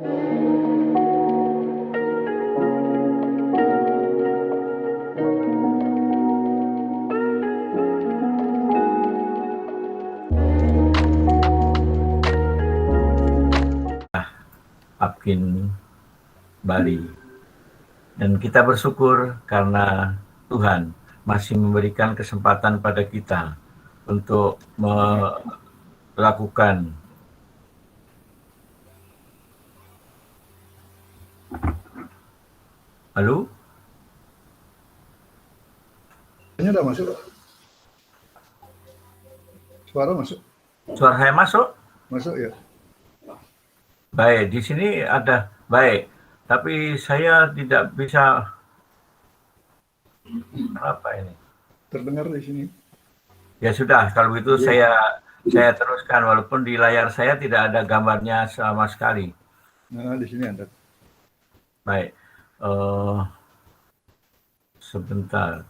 Apkin Bali. Dan kita bersyukur karena Tuhan masih memberikan kesempatan pada kita untuk melakukan Halo? Ini udah masuk. Suara masuk. Suara saya masuk? Masuk ya. Baik, di sini ada baik, tapi saya tidak bisa apa ini. Terdengar di sini. Ya sudah, kalau begitu saya teruskan walaupun di layar saya tidak ada gambarnya sama sekali. Nah, di sini ada. Baik, sebentar.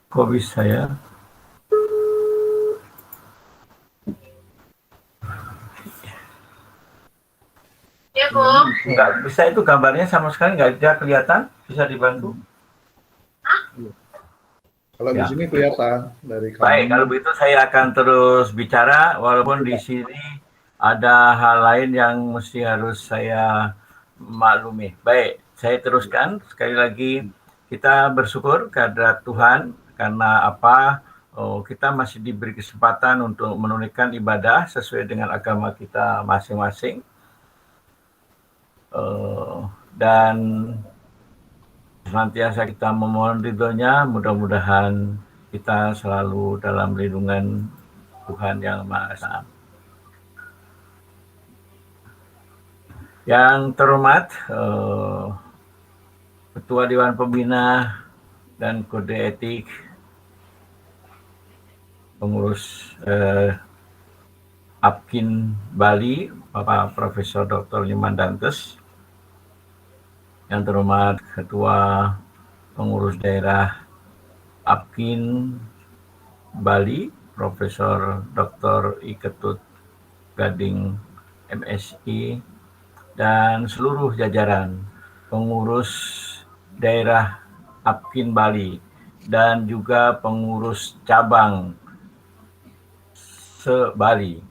Kok bisa ya? Ya, Bu. Nggak bisa, itu gambarnya sama sekali nggak ada kelihatan. Bisa dibantu? Kalau Ya. di sini kelihatan dari kanan. Baik, kalau begitu saya akan terus bicara walaupun di sini ada hal lain yang mesti harus saya maklumi. Baik, saya teruskan sekali lagi. Kita bersyukur kepada Tuhan karena apa? Kita masih diberi kesempatan untuk menunaikan ibadah sesuai dengan agama kita masing-masing. Dan senantiasa kita memohon ridho-Nya, mudah-mudahan kita selalu dalam lindungan Tuhan Yang Maha Esa. Yang terhormat Ketua Dewan Pembina dan Kode Etik, pengurus Apkin Bali, Bapak Profesor Dr. Liman Dantes, yang terhormat Ketua Pengurus Daerah Apkin Bali, Profesor Dr. I Ketut Gading MSI, dan seluruh jajaran pengurus daerah Apkin Bali dan juga pengurus cabang se-Bali.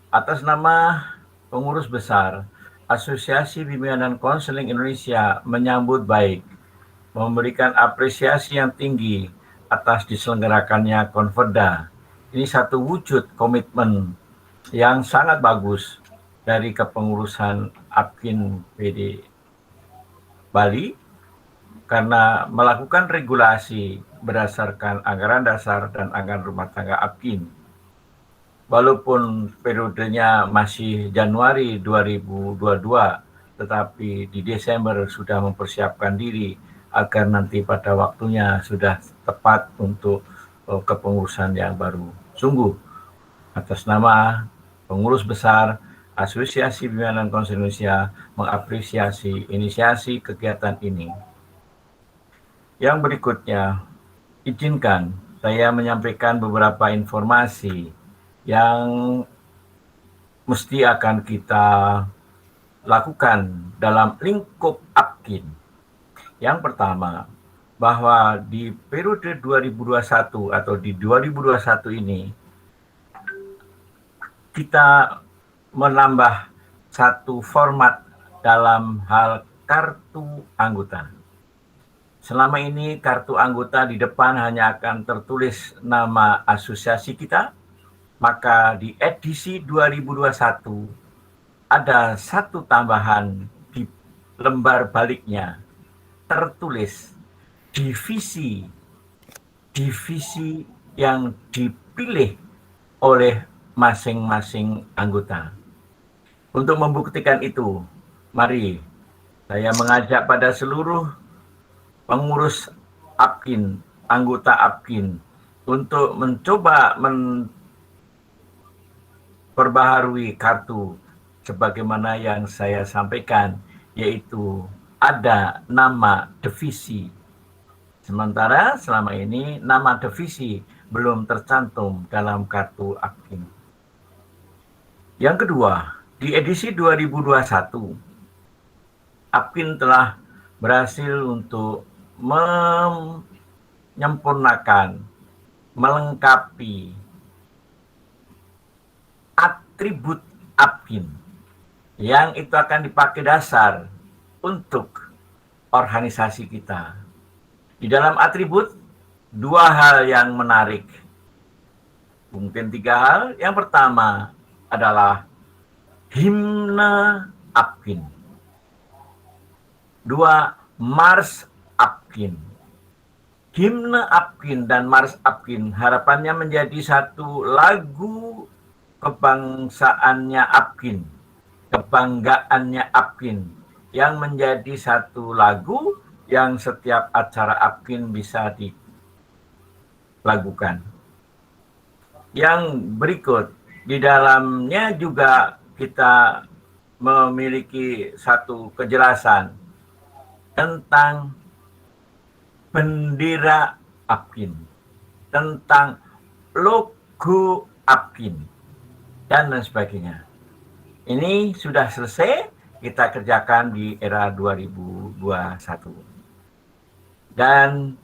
Atas nama pengurus besar Asosiasi Bimbingan dan Konseling Indonesia menyambut baik, memberikan apresiasi yang tinggi atas diselenggarakannya Konferda. Ini satu wujud komitmen yang sangat bagus dari kepengurusan Apkin PD Bali karena melakukan regulasi berdasarkan anggaran dasar dan anggaran rumah tangga Apkin. Walaupun periodenya masih Januari 2022, tetapi di Desember sudah mempersiapkan diri agar nanti pada waktunya sudah tepat untuk kepengurusan yang baru. Sungguh, atas nama pengurus besar Asosiasi Bimbingan dan Konseling Indonesia mengapresiasi inisiasi kegiatan ini. Yang berikutnya, izinkan saya menyampaikan beberapa informasi yang mesti akan kita lakukan dalam lingkup Apkin. Yang pertama, bahwa di periode 2021 atau di 2021 ini, kita menambah satu format dalam hal kartu anggota. Selama ini kartu anggota di depan hanya akan tertulis nama asosiasi kita, maka di edisi 2021 ada satu tambahan di lembar baliknya, tertulis divisi yang dipilih oleh masing-masing anggota. Untuk membuktikan itu, mari saya mengajak pada seluruh pengurus Apkin, anggota Apkin, untuk mencoba memperbaharui kartu sebagaimana yang saya sampaikan, yaitu ada nama divisi. Sementara selama ini nama divisi belum tercantum dalam kartu Apkin. Yang kedua, di edisi 2021, Apkin telah berhasil untuk menyempurnakan, melengkapi atribut Apkin yang itu akan dipakai dasar untuk organisasi kita. Di dalam atribut, dua hal yang menarik. Mungkin tiga hal. Yang pertama adalah himne Apkin. Dua, Mars Apkin. Himne Apkin dan Mars Apkin harapannya menjadi satu lagu kebangsaannya Apkin, kebanggaannya Apkin, yang menjadi satu lagu yang setiap acara Apkin bisa dilakukan. Yang berikut, di dalamnya juga kita memiliki satu kejelasan tentang bendera Apkin, tentang logo Apkin, dan lain sebagainya. Ini sudah selesai kita kerjakan di era 2021. Dan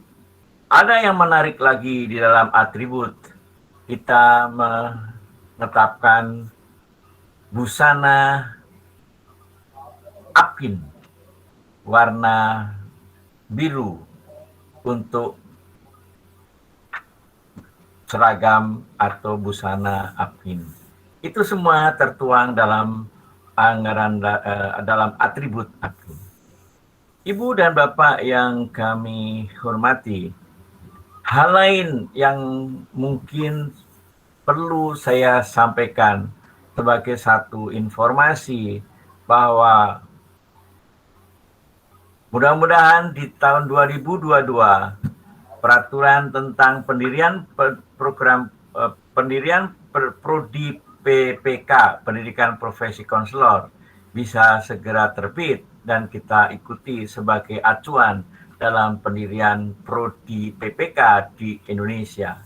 ada yang menarik lagi di dalam atribut. Kita menetapkan busana Apkin warna biru untuk seragam atau busana Apkin. Itu semua tertuang dalam anggaran dalam atribut Apkin. Ibu dan Bapak yang kami hormati, hal lain yang mungkin perlu saya sampaikan sebagai satu informasi bahwa mudah-mudahan di tahun 2022 peraturan tentang pendirian program pendirian prodi PPK, Pendidikan Profesi Konselor, bisa segera terbit dan kita ikuti sebagai acuan dalam pendirian prodi PPK di Indonesia.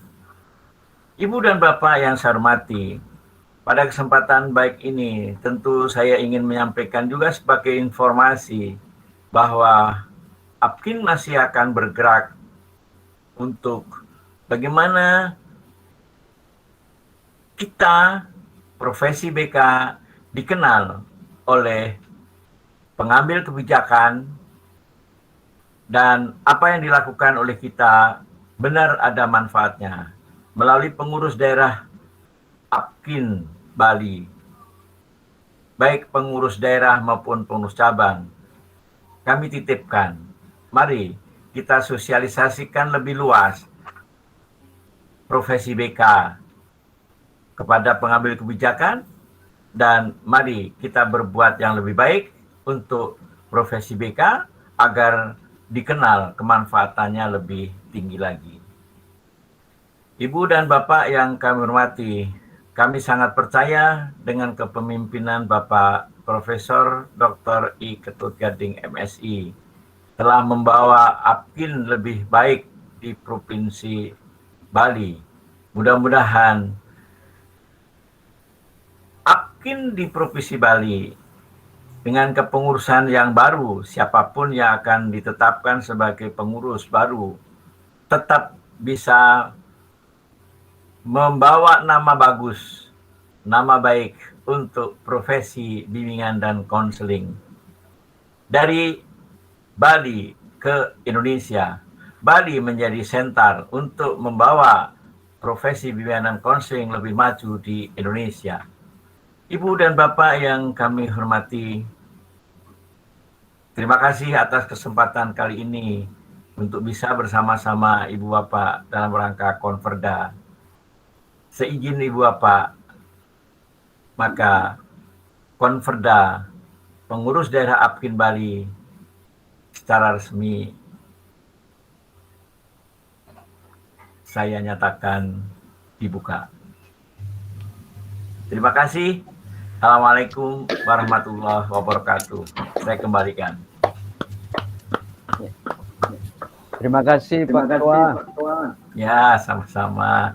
Ibu dan Bapak yang saya hormati, pada kesempatan baik ini tentu saya ingin menyampaikan juga sebagai informasi bahwa Apkin masih akan bergerak untuk bagaimana kita profesi BK dikenal oleh pengambil kebijakan dan apa yang dilakukan oleh kita benar ada manfaatnya melalui pengurus daerah Apkin Bali, baik pengurus daerah maupun pengurus cabang. Kami titipkan, mari kita sosialisasikan lebih luas profesi BK kepada pengambil kebijakan, dan mari kita berbuat yang lebih baik untuk profesi BK agar dikenal kemanfaatannya lebih tinggi lagi. Ibu dan Bapak yang kami hormati, kami sangat percaya dengan kepemimpinan Bapak Profesor Dr. I. Ketut Gading MSI telah membawa Apkin lebih baik di Provinsi Bali. Mudah-mudahan Apkin di Provinsi Bali dengan kepengurusan yang baru, siapapun yang akan ditetapkan sebagai pengurus baru, tetap bisa membawa nama bagus, nama baik untuk profesi bimbingan dan konseling. Dari Bali ke Indonesia, Bali menjadi sentar untuk membawa profesi bimbingan dan konseling lebih maju di Indonesia. Ibu dan Bapak yang kami hormati, terima kasih atas kesempatan kali ini untuk bisa bersama-sama Ibu Bapak dalam rangka Konferda. Seizin Ibu Bapak, maka Konferda pengurus daerah Apkin Bali secara resmi saya nyatakan dibuka. Terima kasih. Assalamualaikum warahmatullahi wabarakatuh. Saya kembalikan. Terima kasih Pak Ketua. Ya, sama-sama.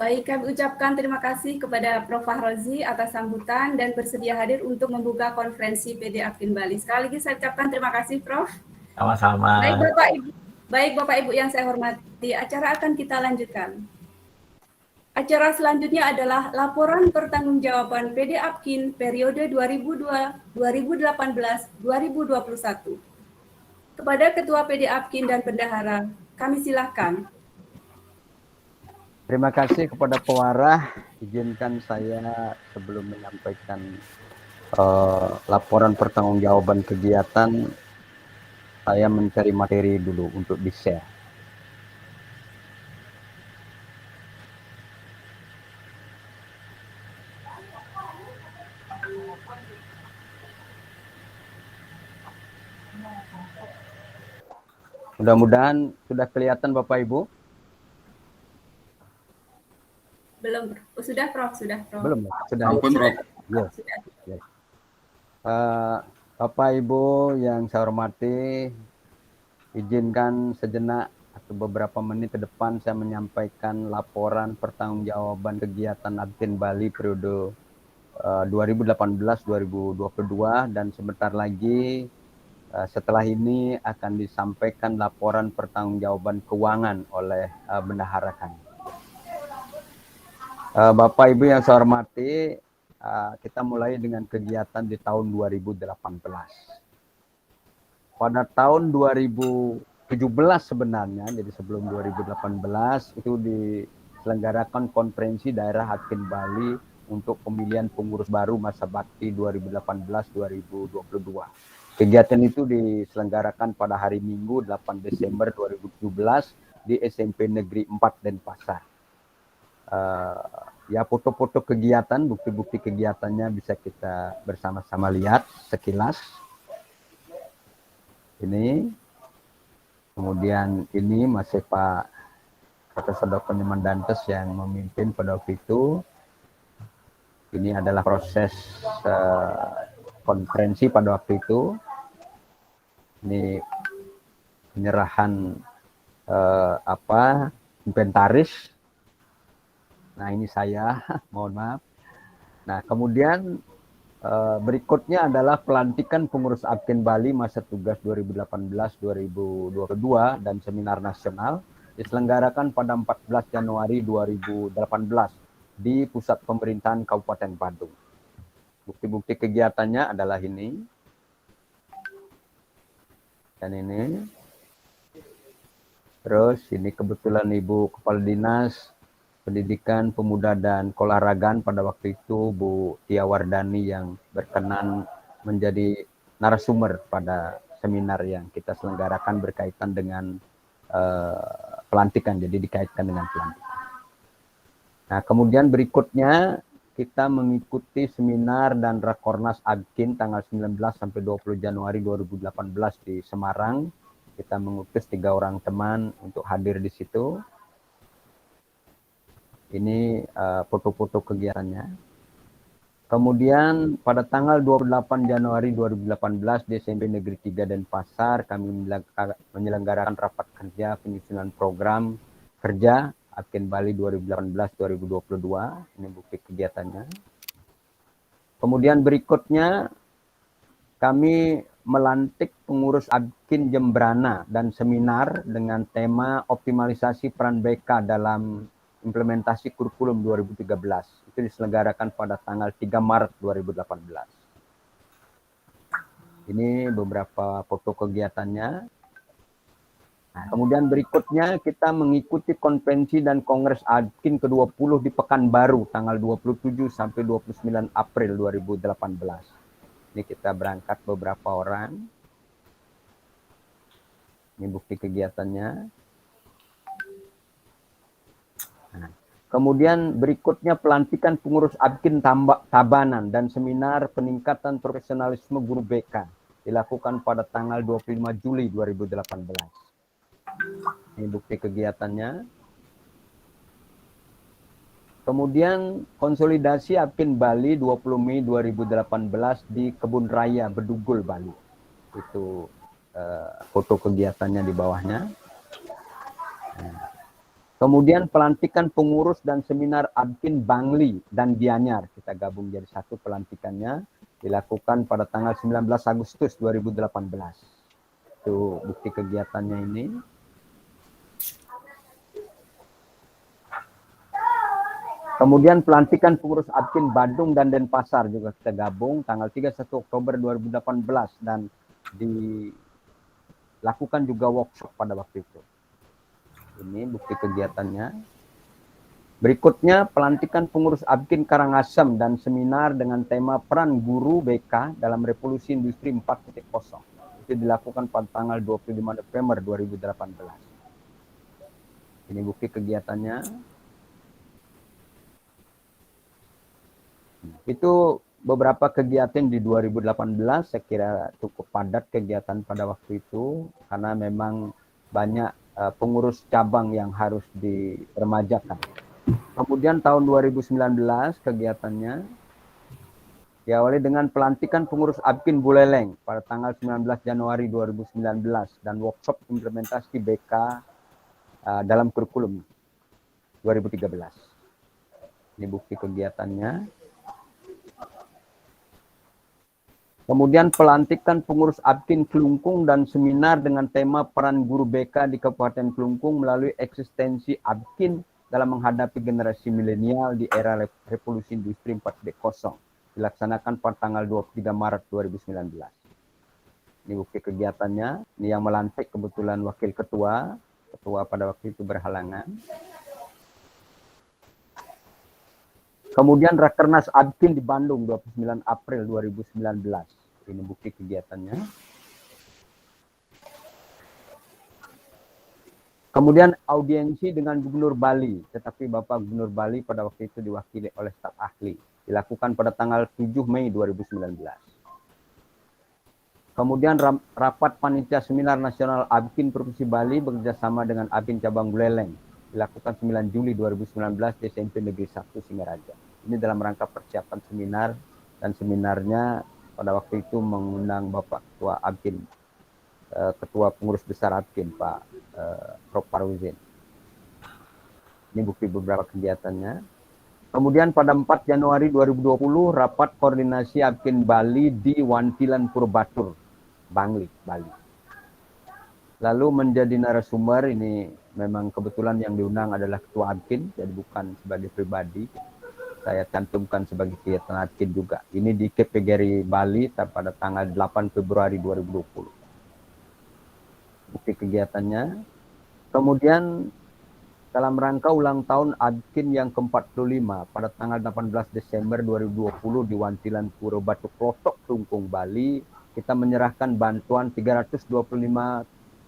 Baik, kami ucapkan terima kasih kepada Prof. Fahrozi atas sambutan dan bersedia hadir untuk membuka konferensi PD Apkin Bali. Sekali lagi saya ucapkan terima kasih, Prof. Sama-sama. Baik Bapak Ibu yang saya hormati, acara akan kita lanjutkan. Acara selanjutnya adalah laporan pertanggungjawaban PD Apkin periode 2018-2021. Kepada Ketua PD Apkin dan Bendahara, kami silakan. Terima kasih kepada pewarah. Izinkan saya sebelum menyampaikan laporan pertanggungjawaban kegiatan, saya mencari materi dulu untuk di-share. Mudah-mudahan sudah kelihatan Bapak Ibu. Belum, sudah Prof, sudah Prof. Belum, sudah. Ampun, Prof. Yes. Yes. Bapak Ibu yang saya hormati, izinkan sejenak atau beberapa menit ke depan saya menyampaikan laporan pertanggungjawaban kegiatan Apkin Bali periode 2018-2022 dan sebentar lagi setelah ini akan disampaikan laporan pertanggungjawaban keuangan oleh bendahara kami. Bapak Ibu yang saya hormati, kita mulai dengan kegiatan di tahun 2018. Pada tahun 2017 sebenarnya, jadi sebelum 2018 itu diselenggarakan konferensi daerah Apkin Bali untuk pemilihan pengurus baru masa bakti 2018-2022. Kegiatan itu diselenggarakan pada hari Minggu 8 Desember 2017 di SMP Negeri 4 Denpasar. Ya, foto-foto kegiatan, bukti-bukti kegiatannya bisa kita bersama-sama lihat sekilas. Ini, kemudian ini masih Pak Profesor Dr. Nyoman Dantes yang memimpin pada waktu itu. Ini adalah proses konferensi pada waktu itu. Ini penyerahan inventaris. Nah, ini saya, mohon maaf. Nah, kemudian berikutnya adalah pelantikan pengurus Apkin Bali masa tugas 2018-2022 dan seminar nasional diselenggarakan pada 14 Januari 2018 di Pusat Pemerintahan Kabupaten Badung. Bukti-bukti kegiatannya adalah ini. Dan ini. Terus ini kebetulan Ibu Kepala Dinas Pendidikan, Pemuda, dan Keolahragaan pada waktu itu Bu Tia Wardani yang berkenan menjadi narasumber pada seminar yang kita selenggarakan berkaitan dengan pelantikan, jadi dikaitkan dengan pelantikan. Nah, kemudian berikutnya kita mengikuti seminar dan Rakornas Apkin tanggal 19 sampai 20 Januari 2018 di Semarang. Kita mengutus 3 orang teman untuk hadir di situ. Ini foto-foto kegiatannya. Kemudian pada tanggal 28 Januari 2018 di SMP Negeri 3 Denpasar kami menyelenggarakan rapat kerja penyusunan program kerja Apkin Bali 2018-2022. Ini bukti kegiatannya. Kemudian berikutnya kami melantik pengurus Apkin Jembrana dan seminar dengan tema optimalisasi peran BK dalam implementasi kurikulum 2013. Itu diselenggarakan pada tanggal 3 Maret 2018. Ini beberapa foto kegiatannya. Nah, kemudian berikutnya kita mengikuti konvensi dan kongres Apkin ke-20 di Pekanbaru tanggal 27 sampai 29 April 2018. Ini kita berangkat beberapa orang. Ini bukti kegiatannya. Nah, kemudian berikutnya pelantikan pengurus Apkin Tabanan dan seminar peningkatan profesionalisme guru BK dilakukan pada tanggal 25 Juli 2018. Ini bukti kegiatannya. Kemudian konsolidasi Apkin Bali 20 Mei 2018 di Kebun Raya Bedugul, Bali. Itu foto kegiatannya di bawahnya. Kemudian pelantikan pengurus dan seminar Apkin Bangli dan Gianyar. Kita gabung jadi satu pelantikannya. Dilakukan pada tanggal 19 Agustus 2018. Itu bukti kegiatannya ini. Kemudian pelantikan pengurus Apkin Badung dan Denpasar juga kita gabung tanggal 31 Oktober 2018 dan dilakukan juga workshop pada waktu itu. Ini bukti kegiatannya. Berikutnya pelantikan pengurus Apkin Karangasem dan seminar dengan tema peran guru BK dalam revolusi industri 4.0. Itu dilakukan pada tanggal 25 November 2018. Ini bukti kegiatannya. Itu beberapa kegiatan di 2018, saya kira cukup padat kegiatan pada waktu itu karena memang banyak pengurus cabang yang harus diremajakan. Kemudian tahun 2019 kegiatannya diawali dengan pelantikan pengurus Apkin Buleleng pada tanggal 19 Januari 2019 dan workshop implementasi BK dalam kurikulum 2013. Ini bukti kegiatannya. Kemudian pelantikan pengurus Apkin Kelungkung dan seminar dengan tema peran guru BK di Kabupaten Kelungkung melalui eksistensi Apkin dalam menghadapi generasi milenial di era revolusi industri 4.0. Dilaksanakan pada tanggal 23 Maret 2019. Ini bukti kegiatannya. Ini yang melantik kebetulan wakil ketua. Ketua pada waktu itu berhalangan. Kemudian Rakernas Apkin di Bandung 29 April 2019. Ini bukti kegiatannya. Kemudian audiensi dengan Gubernur Bali, tetapi Bapak Gubernur Bali pada waktu itu diwakili oleh staf ahli. Dilakukan pada tanggal 7 Mei 2019. Kemudian rapat panitia seminar nasional Apkin Provinsi Bali bekerjasama dengan Apkin Cabang Buleleng. Dilakukan 9 Juli 2019 di SMP Negeri 1 Singaraja. Ini dalam rangka persiapan seminar dan seminarnya pada waktu itu mengundang Bapak Ketua Apkin, Ketua Pengurus Besar Apkin, Pak Prof. Paruzin. Ini bukti beberapa kegiatannya. Kemudian pada 4 Januari 2020, rapat koordinasi Apkin Bali di Wantilan Purbatur, Bangli, Bali. Lalu menjadi narasumber, ini memang kebetulan yang diundang adalah Ketua Apkin, jadi bukan sebagai pribadi. Saya cantumkan sebagai kegiatan Apkin juga. Ini di KPGRI Bali pada tanggal 8 Februari 2020. Bukti kegiatannya. Kemudian dalam rangka ulang tahun Apkin yang ke-45 pada tanggal 18 Desember 2020 di Wantilan Puro Batu Klotok, Kelungkung, Bali, kita menyerahkan bantuan 325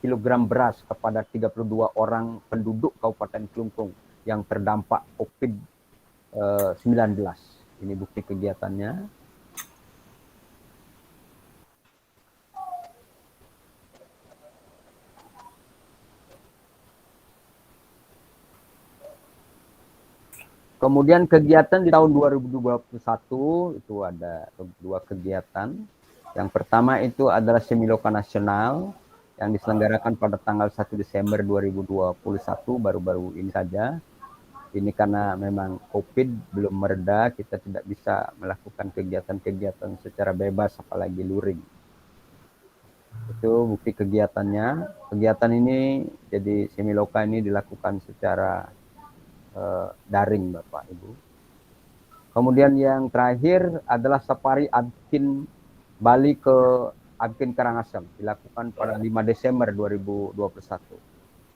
kg beras kepada 32 orang penduduk Kabupaten Kelungkung yang terdampak COVID-19. Ini bukti kegiatannya. Kemudian kegiatan di tahun 2021 itu ada dua kegiatan. Yang pertama itu adalah Semiloka Nasional yang diselenggarakan pada tanggal 1 Desember 2021, baru-baru ini saja. Ini karena memang COVID belum mereda, kita tidak bisa melakukan kegiatan-kegiatan secara bebas, apalagi luring. Itu bukti kegiatannya. Kegiatan ini, jadi Semiloka ini dilakukan secara daring, Bapak Ibu. Kemudian yang terakhir adalah Safari Apkin Bali ke Apkin Karangasem, dilakukan pada 5 Desember 2021.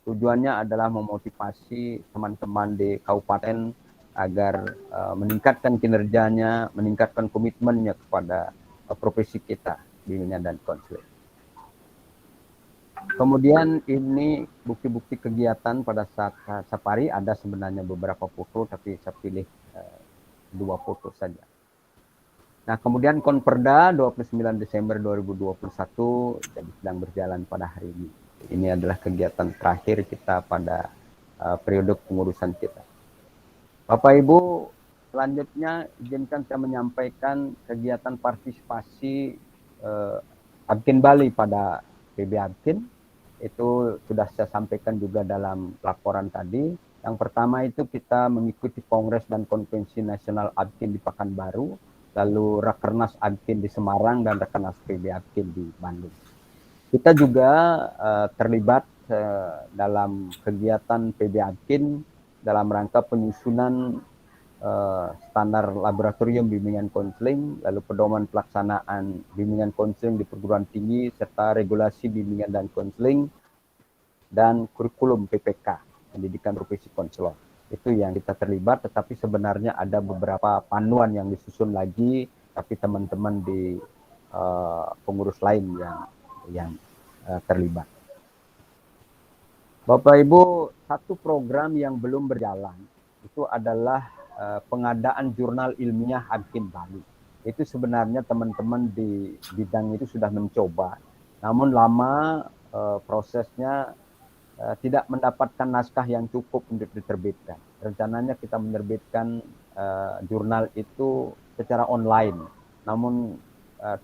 Tujuannya adalah memotivasi teman-teman di kabupaten agar meningkatkan kinerjanya, meningkatkan komitmennya kepada profesi kita, bimbingan dan konseling. Kemudian ini bukti-bukti kegiatan pada saat safari, ada sebenarnya beberapa foto, tapi saya pilih 2 foto saja. Nah, kemudian Konperda 29 Desember 2021 jadi sedang berjalan pada hari ini. Ini adalah kegiatan terakhir kita pada periode pengurusan kita. Bapak Ibu, selanjutnya izinkan saya menyampaikan kegiatan partisipasi Abkin Bali pada PB Abkin. Itu sudah saya sampaikan juga dalam laporan tadi. Yang pertama itu kita mengikuti Kongres dan Konvensi Nasional Abkin di Pekanbaru, lalu Rakernas Abkin di Semarang, dan Rakernas PB Abkin di Bandung. Kita juga terlibat dalam kegiatan PB Abkin dalam rangka penyusunan standar laboratorium bimbingan konseling, lalu pedoman pelaksanaan bimbingan konseling di perguruan tinggi, serta regulasi bimbingan dan konseling, dan kurikulum PPK, pendidikan profesi konselor. Itu yang kita terlibat, tetapi sebenarnya ada beberapa panduan yang disusun lagi, tapi teman-teman di pengurus lain yang terlibat. Bapak Ibu, satu program yang belum berjalan itu adalah pengadaan jurnal ilmiah Abkin Bali. Itu sebenarnya teman-teman di bidang itu sudah mencoba, namun lama prosesnya tidak mendapatkan naskah yang cukup untuk diterbitkan. Rencananya kita menerbitkan jurnal itu secara online, namun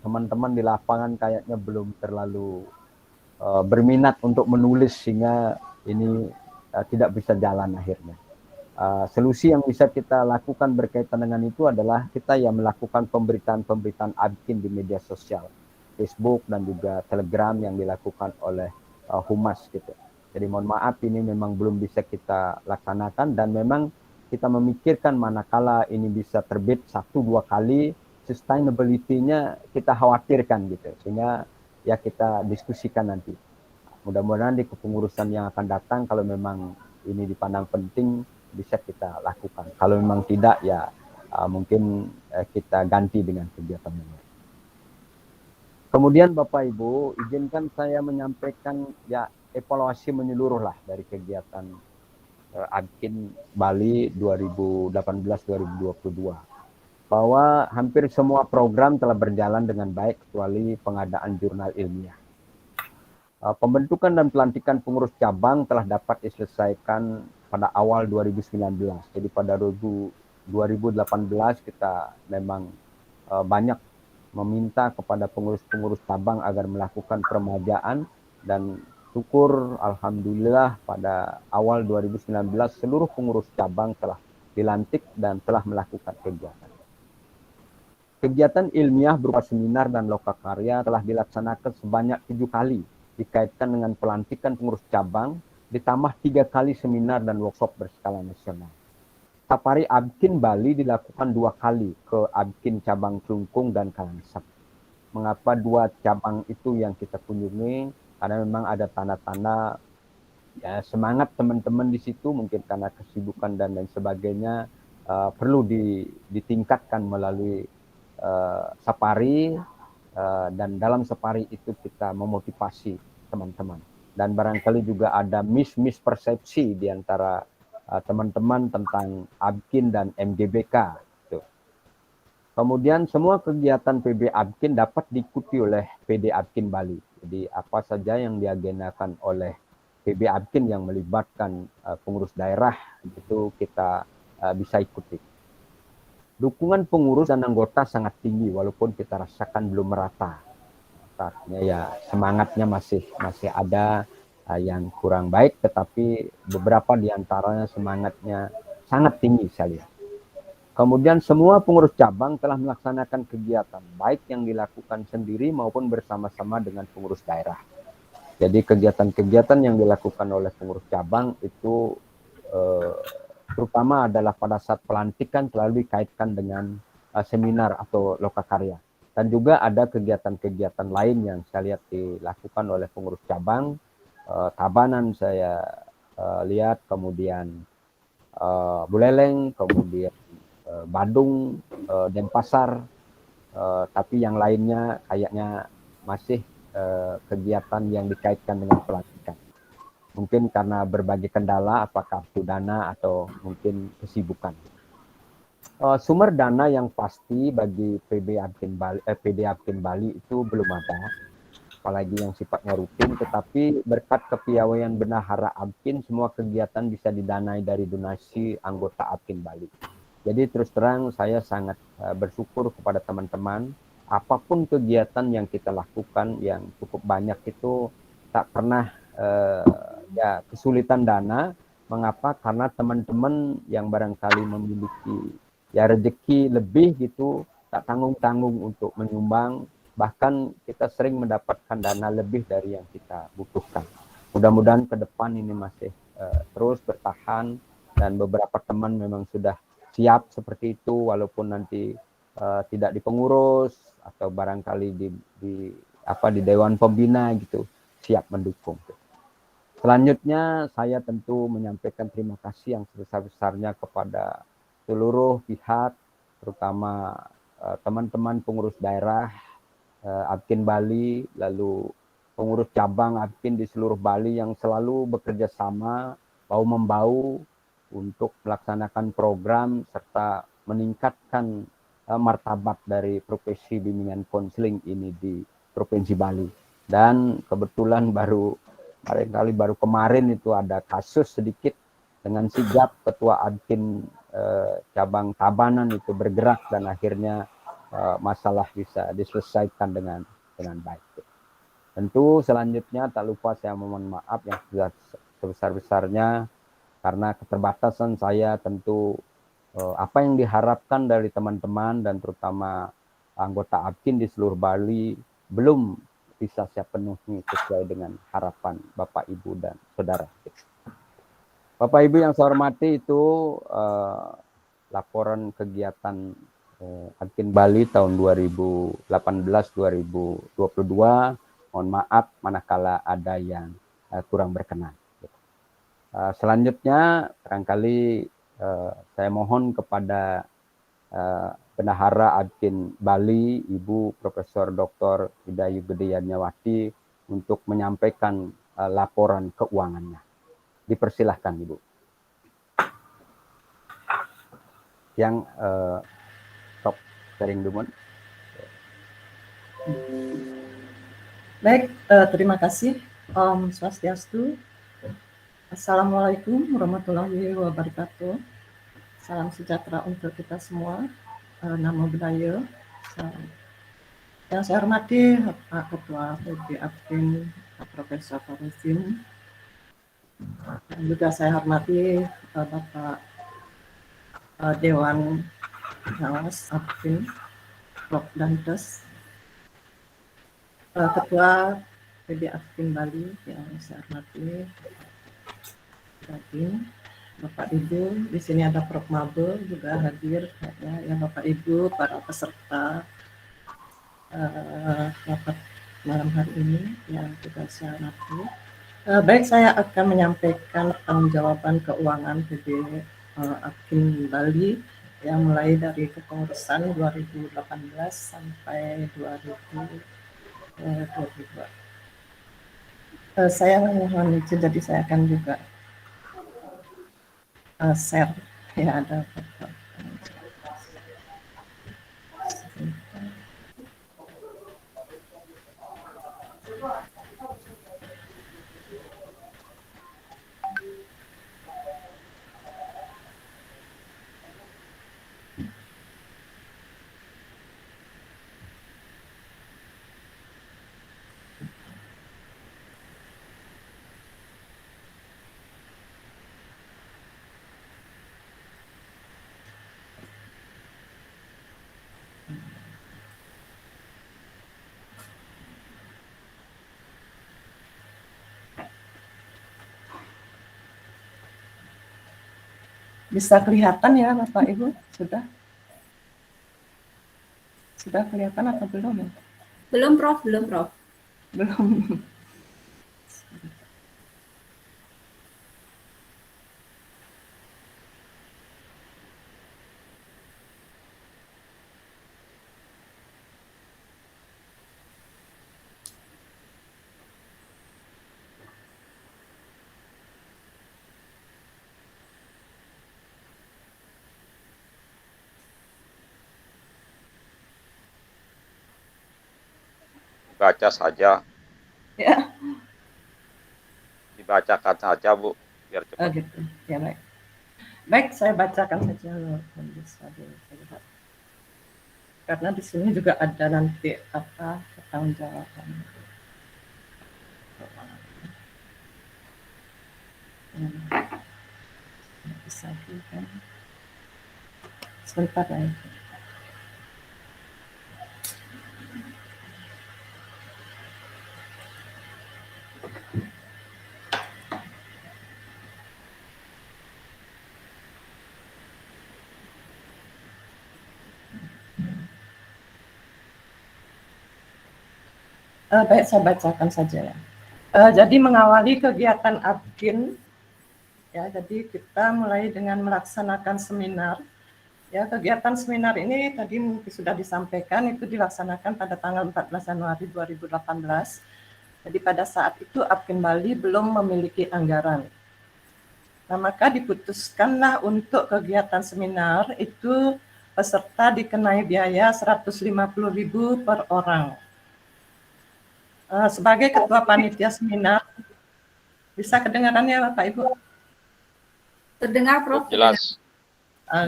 teman-teman di lapangan kayaknya belum terlalu berminat untuk menulis, sehingga ini tidak bisa jalan akhirnya. Solusi yang bisa kita lakukan berkaitan dengan itu adalah kita yang melakukan pemberitaan Abkin di media sosial, Facebook dan juga Telegram yang dilakukan oleh Humas gitu. Jadi mohon maaf, ini memang belum bisa kita laksanakan, dan memang kita memikirkan manakala ini bisa terbit 1-2 kali, sustainability-nya kita khawatirkan gitu, sehingga ya kita diskusikan nanti. Mudah-mudahan di kepengurusan yang akan datang, kalau memang ini dipandang penting, bisa kita lakukan. Kalau memang tidak, ya mungkin kita ganti dengan kegiatan yang lain. Kemudian Bapak Ibu, izinkan saya menyampaikan ya evaluasi menyeluruh lah dari kegiatan Abkin Bali 2018-2022. Bahwa hampir semua program telah berjalan dengan baik kecuali pengadaan jurnal ilmiah. Pembentukan dan pelantikan pengurus cabang telah dapat diselesaikan pada awal 2019. Jadi pada 2018 kita memang banyak meminta kepada pengurus-pengurus cabang agar melakukan peremajaan, dan syukur alhamdulillah pada awal 2019 seluruh pengurus cabang telah dilantik dan telah melakukan kegiatan. Kegiatan ilmiah berupa seminar dan lokakarya telah dilaksanakan sebanyak 7 kali dikaitkan dengan pelantikan pengurus cabang, ditambah 3 kali seminar dan workshop berskala nasional. Safari Abkin Bali dilakukan 2 kali ke Abkin cabang Klungkung dan Kalangsep. Mengapa 2 cabang itu yang kita kunjungi? Karena memang ada tanda-tanda ya, semangat teman-teman di situ, mungkin karena kesibukan dan lain sebagainya, perlu ditingkatkan melalui safari, dan dalam safari itu kita memotivasi teman-teman. Dan barangkali juga ada mispersepsi di antara teman-teman tentang Abkin dan MGBK. Tuh. Kemudian semua kegiatan PB Abkin dapat diikuti oleh PD Abkin Bali. Jadi apa saja yang diagendakan oleh PB Abkin yang melibatkan pengurus daerah, itu kita bisa ikuti. Dukungan pengurus dan anggota sangat tinggi walaupun kita rasakan belum merata. Artinya ya semangatnya masih ada yang kurang baik, tetapi beberapa di antaranya semangatnya sangat tinggi saya lihat. Kemudian semua pengurus cabang telah melaksanakan kegiatan baik yang dilakukan sendiri maupun bersama-sama dengan pengurus daerah. Jadi kegiatan-kegiatan yang dilakukan oleh pengurus cabang itu terutama adalah pada saat pelantikan selalu dikaitkan dengan seminar atau lokakarya. Dan juga ada kegiatan-kegiatan lain yang saya lihat dilakukan oleh pengurus cabang. Tabanan saya lihat, kemudian Buleleng, kemudian Badung, Denpasar, tapi yang lainnya kayaknya masih kegiatan yang dikaitkan dengan pelantikan. Mungkin karena berbagai kendala, apakah itu dana atau mungkin kesibukan. Sumber dana yang pasti bagi PD Abkin Bali itu belum ada. apalagi yang sifatnya rutin, tetapi berkat kepiawaian bendahara Apkin, semua kegiatan bisa didanai dari donasi anggota Apkin Bali. Jadi terus terang saya sangat bersyukur kepada teman-teman, apapun kegiatan yang kita lakukan yang cukup banyak itu tak pernah ya kesulitan dana. Mengapa? Karena teman-teman yang barangkali memiliki ya rezeki lebih gitu, tak tanggung-tanggung untuk menyumbang, bahkan kita sering mendapatkan dana lebih dari yang kita butuhkan. Mudah-mudahan ke depan ini masih terus bertahan, dan beberapa teman memang sudah siap seperti itu, walaupun nanti tidak di pengurus atau barangkali di Dewan Pembina gitu, siap mendukung. Selanjutnya saya tentu menyampaikan terima kasih yang sebesar-besarnya kepada seluruh pihak, terutama teman-teman pengurus daerah Apkin Bali, lalu pengurus cabang Apkin di seluruh Bali yang selalu bekerja sama bahu-membahu untuk melaksanakan program serta meningkatkan martabat dari profesi bimbingan konseling ini di Provinsi Bali. Dan kebetulan baru kemarin itu ada kasus sedikit, dengan sigap Ketua Apkin cabang Tabanan itu bergerak dan akhirnya masalah bisa diselesaikan dengan baik. Tentu selanjutnya tak lupa saya mohon maaf yang sudah sebesar-besarnya karena keterbatasan saya. Tentu apa yang diharapkan dari teman-teman dan terutama anggota Apkin di seluruh Bali belum bisa saya penuhi sesuai dengan harapan Bapak, Ibu, dan Saudara. Bapak, Ibu yang saya hormati, itu laporan kegiatan Apkin Bali tahun 2018-2022. Mohon maaf manakala ada yang kurang berkenan. Selanjutnya, barangkali saya mohon kepada Bendahara Apkin Bali, Ibu Profesor Dr. Ida Yugediyanyawati untuk menyampaikan laporan keuangannya. Dipersilahkan, Ibu. Yang top sharing Dumon. Baik, terima kasih. Om Swastiastu. Assalamualaikum warahmatullahi wabarakatuh. Salam sejahtera untuk kita semua. Namo Buddhaya. Yang saya hormati Pak Ketua PB Apkin, Profesor Farusin. Dan juga saya hormati Bapak Dewan Pengawas Apkin, Prof. Dantes, Ketua PB Apkin Bali yang saya hormati, Bapak Ibu, di sini ada Prof. Mabel juga hadir, ya Bapak Ibu, para peserta rapat malam hari ini yang juga saya hormati. Baik, saya akan menyampaikan pertanggungjawaban keuangan PB Apkin Bali yang mulai dari kepengurusan 2018 sampai 2022. Saya mohon izin, jadi saya akan juga share ya, ada bisa kelihatan ya Bapak Ibu? Sudah kelihatan atau belum? Belum, Prof. Belum. Baca saja Ya, Dibacakan saja Bu, biar oh cepat. gitu. Ya baik. Baik, saya bacakan saja walaupun bisa dilihat. Karena di sini juga ada nanti apa pertanggungjawaban. Bisa kan? Sebentar ya. Baik, saya bacakan saja ya. Jadi mengawali kegiatan APKIN, ya, jadi kita mulai dengan melaksanakan seminar. Ya, kegiatan seminar ini tadi mungkin sudah disampaikan, itu dilaksanakan pada tanggal 14 Januari 2018. Jadi pada saat itu APKIN Bali belum memiliki anggaran. Nah, maka diputuskanlah untuk kegiatan seminar itu peserta dikenai biaya 150.000 per orang. Sebagai ketua panitia seminar, bisa kedengarannya Bapak Ibu? Terdengar, Prof? Jelas.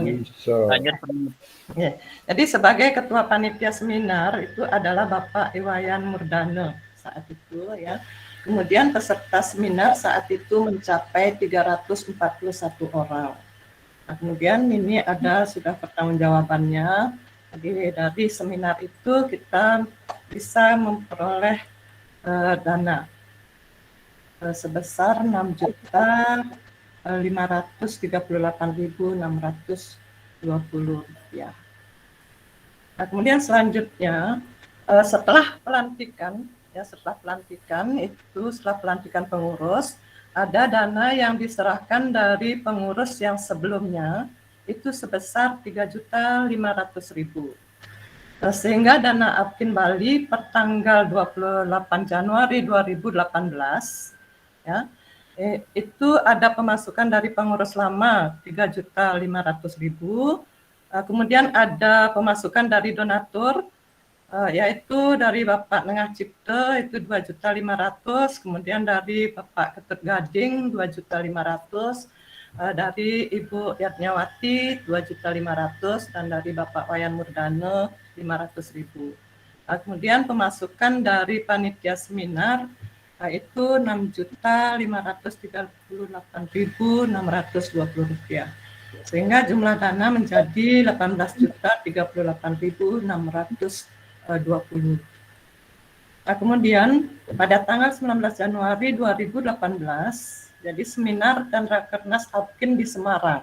Bisa. Ya. Jadi sebagai ketua panitia seminar itu adalah Bapak Iwayan Murdana saat itu ya. Kemudian peserta seminar saat itu mencapai 341 orang. Nah, kemudian ini ada sudah pertanggungjawabannya. Jadi dari seminar itu kita bisa memperoleh dana sebesar 6.538.620 rupiah. Nah, kemudian selanjutnya setelah pelantikan pengurus, ada dana yang diserahkan dari pengurus yang sebelumnya itu sebesar 3.500.000. Sehingga dana APKIN Bali per tanggal 28 Januari 2018 ya, itu ada pemasukan dari pengurus lama 3.500.000, kemudian ada pemasukan dari donatur yaitu dari Bapak Nengah Cipta itu 2.500.000, kemudian dari Bapak Ketut Gading 2.500.000, dari Ibu Yatnyawati 2.500.000 dan dari Bapak Wayan Murdana 500.000. Kemudian pemasukan dari panitia seminar itu 6.538.620 rupiah. Sehingga jumlah dana menjadi 18.388.620. Kemudian pada tanggal 19 Januari 2018 jadi seminar dan rakernas APKIN di Semarang.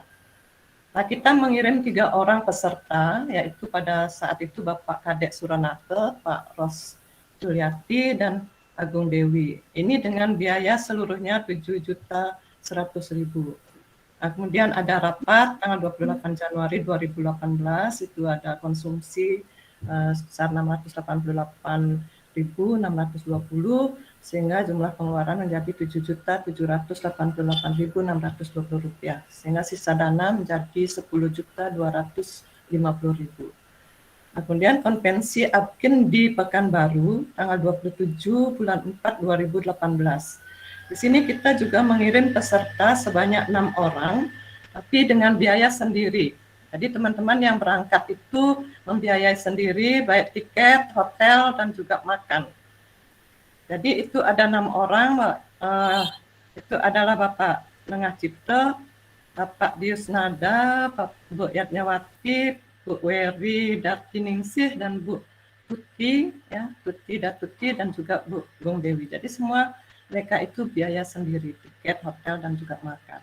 Nah, kita mengirim 3 orang peserta, yaitu pada saat itu Bapak Kadek Suranate, Pak Ros Juliati, dan Agung Dewi. Ini dengan biaya seluruhnya 7.100.000. Nah, kemudian ada rapat tanggal 28 Januari 2018, itu ada konsumsi sebesar 688.620, sehingga jumlah pengeluaran menjadi 7.788.620 rupiah, sehingga sisa dana menjadi 10.250.000. Nah, kemudian konvensi APKIN di Pekanbaru tanggal 27 bulan 4 2018. Di sini kita juga mengirim peserta sebanyak 6 orang, tapi dengan biaya sendiri. Jadi teman-teman yang berangkat itu membiayai sendiri, baik tiket, hotel, dan juga makan. Jadi itu ada 6 orang, itu adalah Bapak Nengah Cipta, Bapak Diusnada, Bu Yatnyawati, Bu Weri Dartiningsih, dan Bu Tuti, ya, Tuti Datuti, dan juga Bu Gung Dewi. Jadi semua mereka itu biaya sendiri, tiket, hotel, dan juga makan.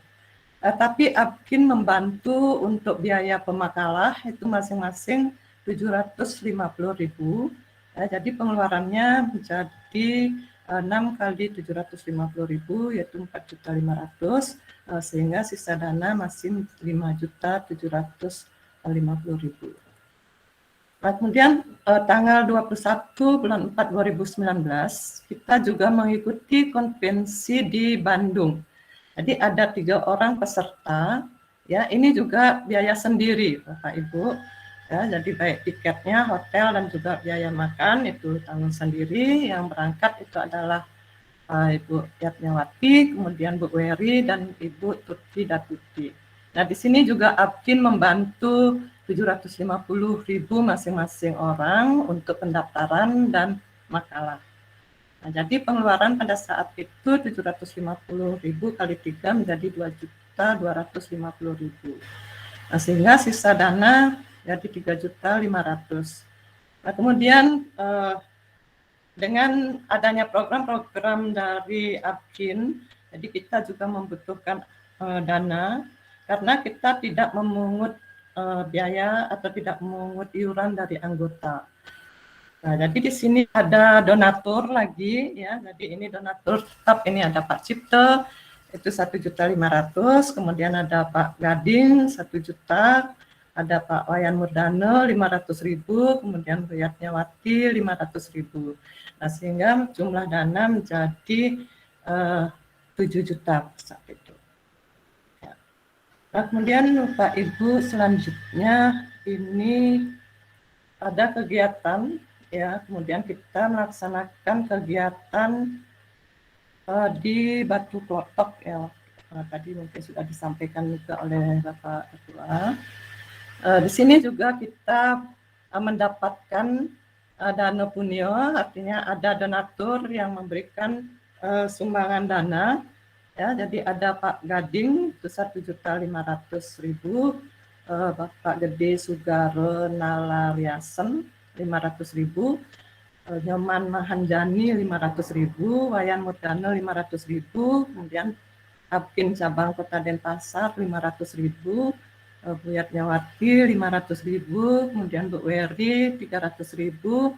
Tapi APKIN membantu untuk biaya pemakalah itu masing-masing 750.000. Jadi pengeluarannya menjadi 6 kali 750.000 yaitu 4.500.000, sehingga sisa dana masih 5.750.000. Nah, kemudian tanggal 21 bulan 4 2019 kita juga mengikuti konvensi di Bandung. Jadi ada 3 orang peserta, ya ini juga biaya sendiri Bapak Ibu, ya jadi baik tiketnya, hotel, dan juga biaya makan itu tanggung sendiri. Yang berangkat itu adalah Ibu Yatnyawati, kemudian Bu Weri, dan Ibu Tuti Datuti. Nah, di sini juga Apkin membantu 750.000 masing-masing orang untuk pendaftaran dan makalah. Nah, jadi pengeluaran pada saat itu 750.000 kali 3 menjadi 2.250.000. Nah, sehingga sisa dana jadi 3.500.000. Nah, kemudian dengan adanya program-program dari Apkin, jadi kita juga membutuhkan dana karena kita tidak memungut biaya atau tidak memungut iuran dari anggota. Nah, jadi di sini ada donatur lagi ya. Jadi ini donatur tetap, ini ada Pak Cipto itu 1.500.000, kemudian ada Pak Gading 1 juta, ada Pak Wayan Murdana 500.000, kemudian Bu Yatnyawati 500.000. Nah, sehingga jumlah dana menjadi 7 juta saat itu. Ya. Nah, kemudian Pak Ibu selanjutnya ini ada kegiatan ya, kemudian kita melaksanakan kegiatan di Batu Klotok ya. Tadi mungkin sudah disampaikan juga oleh Bapak Ketua. Di sini juga kita mendapatkan dana punyo, artinya ada donatur yang memberikan sumbangan dana ya. Jadi ada Pak Gading itu 1.500.000, Bapak Gede Sugaro Nalariasen 500.000, Nyoman Mahanjani 500.000, Wayan Murdana 500.000, kemudian Apkin Cabang Kota Denpasar 500.000, Bu Yatnyawati 500.000, kemudian Bu Weri 300.000,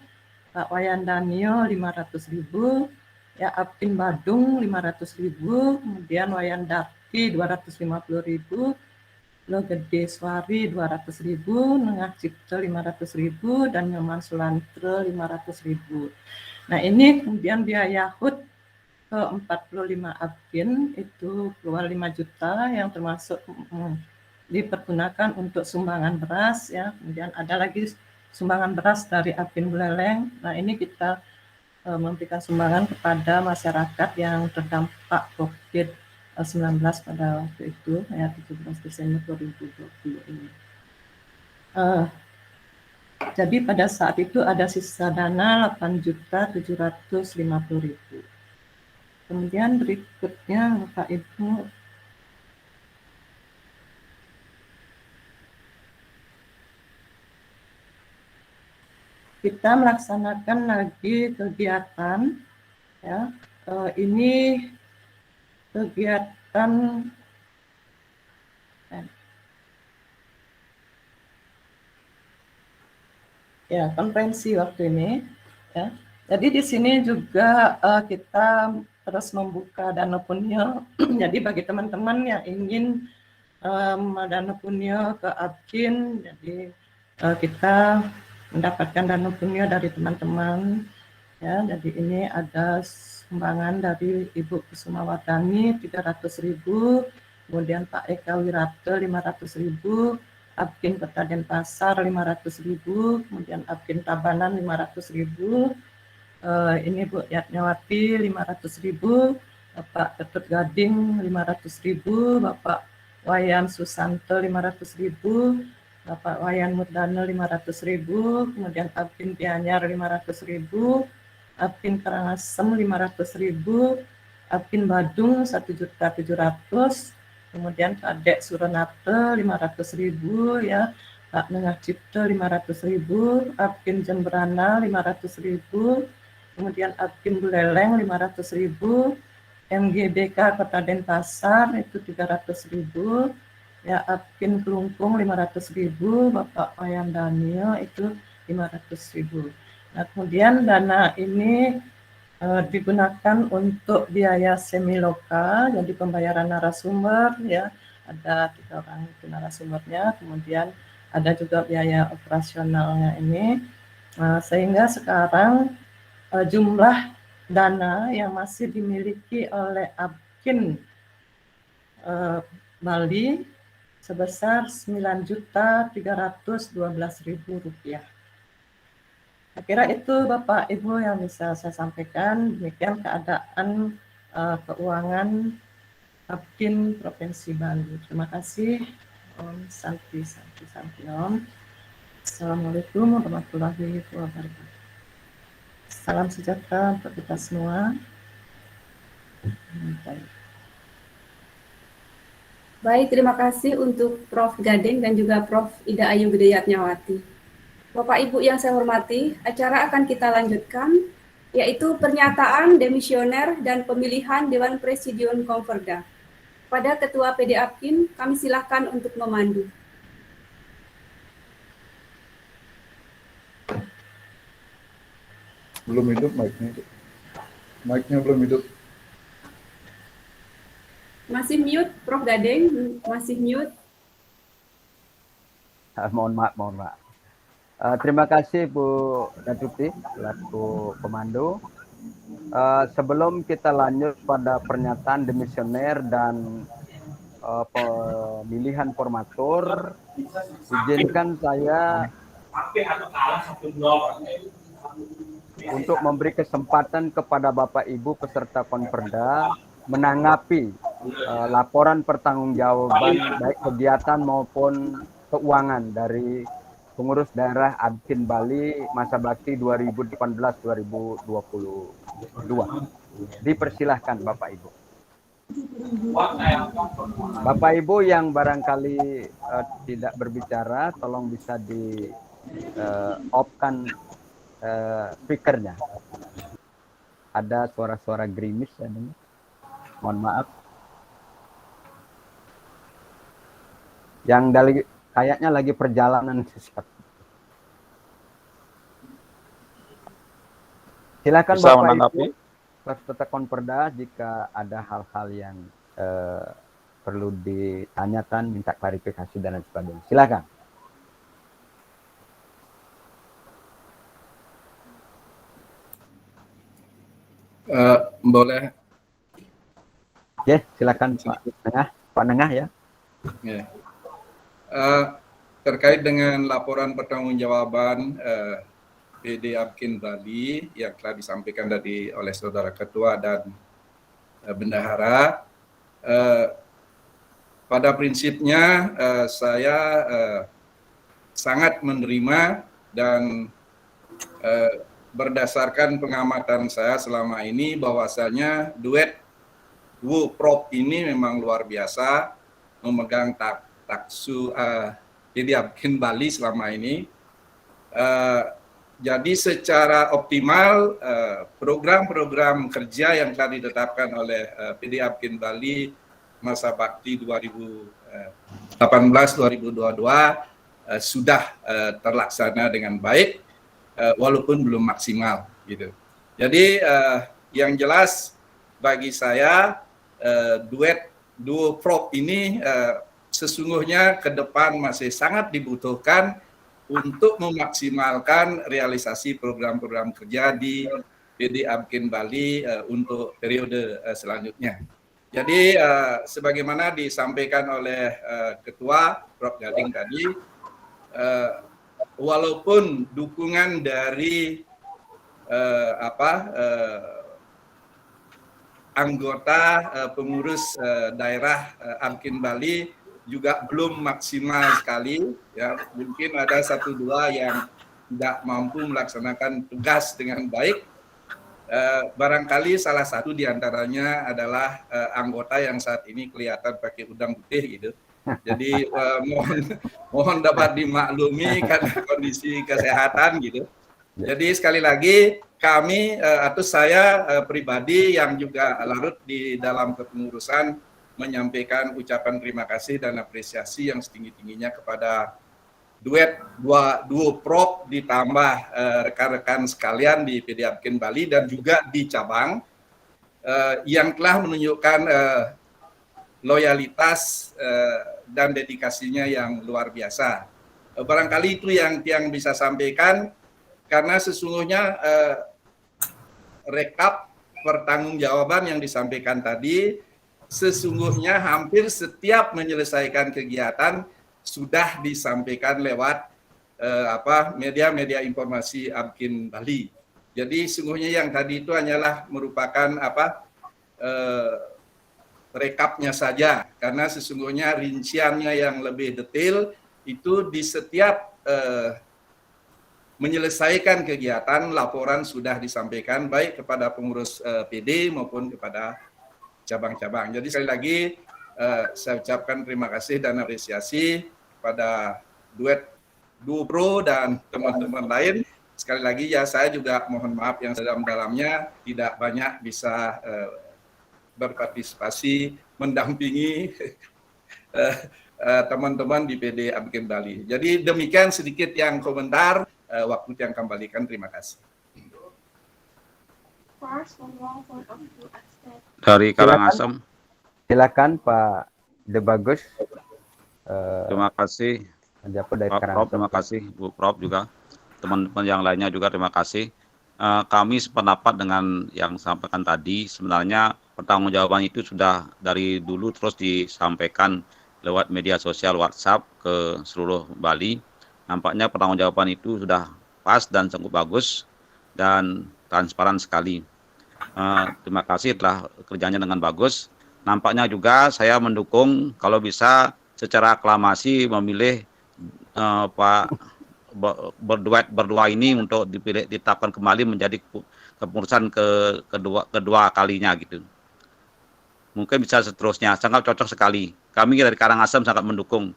Pak Wayan Danio 500.000, ya Apkin Badung 500.000, kemudian Wayan Darti 250.000, Lo Gede Swari 200.000, Nengah Cipto 500.000, dan Nyoman Sulantre 500.000. Nah, ini kemudian biaya HUT ke 45 Apkin itu keluar 5 juta yang termasuk dipergunakan untuk sumbangan beras ya. Kemudian ada lagi sumbangan beras dari Apkin Buleleng. Nah, ini kita memberikan sumbangan kepada masyarakat yang terdampak COVID-19 pada waktu itu ya, 17 Desember 2020 ini. Jadi pada saat itu ada sisa dana 8.750.000. Kemudian berikutnya Bapak Ibu, kita melaksanakan lagi kegiatan ya. Ini kegiatan ya konferensi waktu ini ya. Jadi di sini juga kita terus membuka dana punyo. Jadi bagi teman-teman yang ingin dana punyo ke Apkin, jadi kita mendapatkan dana punyo dari teman-teman ya. Jadi ini ada sumbangan dari Ibu Kusumawardani 300.000, kemudian Pak Eka Wirata 500.000, Apkin Kota Denpasar 500.000, kemudian Apkin Tabanan 500.000, ini Bu Yatnyawati 500.000, Bapak Ketut Gading 500.000, Bapak Wayan Susanto 500.000, Bapak Wayan Murdana 500.000, kemudian Apkin Pianyar 500.000, Apkin Karangasem 500.000, Apkin Badung 1.700.000, kemudian Kadek Suranata 500.000 ya, Pak Nengah Cipto 500.000, Apkin Jemberana 500.000, kemudian Apkin Buleleng 500.000, MGBK Kota Denpasar itu 300.000, ya Apkin Kelungkung 500.000, Bapak Wayan Danio itu 500.000. Nah, kemudian dana ini digunakan untuk biaya semi lokal, jadi pembayaran narasumber ya, ada 3 orang itu narasumbernya, kemudian ada juga biaya operasionalnya ini, sehingga sekarang jumlah dana yang masih dimiliki oleh Apkin Bali sebesar Rp9.312.000. kira itu Bapak Ibu yang bisa saya sampaikan. Demikian keadaan keuangan Apkin Provinsi Bali. Terima kasih. Om Santi Santi Santi Om. Assalamualaikum warahmatullahi wabarakatuh. Salam sejahtera untuk kita semua. Baik. Baik, terima kasih untuk Prof. Gading dan juga Prof. Ida Ayu Gedeyatnyawati. Bapak Ibu yang saya hormati, acara akan kita lanjutkan, yaitu pernyataan demisioner dan pemilihan Dewan Presidium Konferda. Pada Ketua PD Apkin, kami silakan untuk memandu. Belum hidup mic-nya. Mic-nya belum hidup. Masih mute, Prof. Gading, masih mute. Mohon maaf. Terima kasih Bu Datuti selaku komando. Sebelum kita lanjut pada pernyataan demisioner dan pemilihan formatur, izinkan saya untuk memberi kesempatan kepada Bapak Ibu peserta konferda menanggapi laporan pertanggungjawaban baik kegiatan maupun keuangan dari pengurus daerah Apkin Bali masa bakti 2018-2022. Dipersilahkan Bapak Ibu. Bapak Ibu yang barangkali tidak berbicara, tolong bisa di off-kan speakernya. Ada suara-suara gerimis ya, mohon maaf. Yang kayaknya lagi perjalanan sesuatu. Silakan Bisa Bapak menanggapi? Ibu peserta konferda jika ada hal-hal yang perlu ditanyakan, minta klarifikasi dan lain sebagainya. Silakan. Boleh. Oke, silakan Pak Nengah ya. Ya. Terkait dengan laporan pertanggungjawaban PD Apkin Bali yang telah disampaikan tadi oleh Saudara Ketua dan Bendahara, pada prinsipnya saya sangat menerima dan berdasarkan pengamatan saya selama ini bahwasanya duet Wu Prof ini memang luar biasa memegang taksu PD Apkin Bali selama ini. Jadi secara optimal program-program kerja yang telah ditetapkan oleh PD Apkin Bali masa bakti 2018-2022 sudah terlaksana dengan baik, walaupun belum maksimal gitu. Jadi yang jelas bagi saya duo Prof ini sesungguhnya ke depan masih sangat dibutuhkan untuk memaksimalkan realisasi program-program kerja di PD Apkin Bali untuk periode selanjutnya. Jadi sebagaimana disampaikan oleh Ketua Prof. Gading tadi, walaupun dukungan dari anggota pengurus daerah Apkin Bali juga belum maksimal sekali, ya mungkin ada 1-2 yang tidak mampu melaksanakan tugas dengan baik. Barangkali salah satu diantaranya adalah anggota yang saat ini kelihatan pakai udang putih gitu. Jadi mohon dapat dimaklumi karena kondisi kesehatan gitu. Jadi sekali lagi kami atau saya pribadi yang juga larut di dalam kepengurusan menyampaikan ucapan terima kasih dan apresiasi yang setinggi-tingginya kepada duo Prof ditambah rekan-rekan sekalian di PD Apkin Bali dan juga di cabang yang telah menunjukkan loyalitas dan dedikasinya yang luar biasa. Barangkali itu yang bisa sampaikan, karena sesungguhnya rekap pertanggungjawaban yang disampaikan tadi, sesungguhnya hampir setiap menyelesaikan kegiatan sudah disampaikan lewat media-media informasi AMKIN Bali. Jadi sungguhnya yang tadi itu hanyalah merupakan rekapnya saja, karena sesungguhnya rinciannya yang lebih detail itu di setiap menyelesaikan kegiatan, laporan sudah disampaikan baik kepada pengurus PD maupun kepada cabang-cabang. Jadi sekali lagi saya ucapkan terima kasih dan apresiasi kepada Duo Pro dan teman-teman lain. Sekali lagi ya, saya juga mohon maaf yang sedalam-dalamnya tidak banyak bisa berpartisipasi mendampingi teman-teman di PD AMKIN Bali. Jadi demikian sedikit yang komentar, waktu yang kembalikan. Terima kasih. Dari Karangasem. Silakan Pak De Bagus. Terima kasih. Dari Pak Prof, terima kasih Bu Prof juga. Teman-teman yang lainnya juga terima kasih. Kami sependapat dengan yang disampaikan tadi. Sebenarnya pertanggungjawaban itu sudah dari dulu terus disampaikan lewat media sosial WhatsApp ke seluruh Bali. Nampaknya pertanggungjawaban itu sudah pas dan cukup bagus dan transparan sekali. Terima kasih telah kerjanya dengan bagus. Nampaknya juga saya mendukung kalau bisa secara aklamasi memilih Pak berdua ini untuk ditetapkan kembali menjadi kepengurusan kedua kalinya gitu. Mungkin bisa seterusnya, sangat cocok sekali. Kami dari Karangasem sangat mendukung.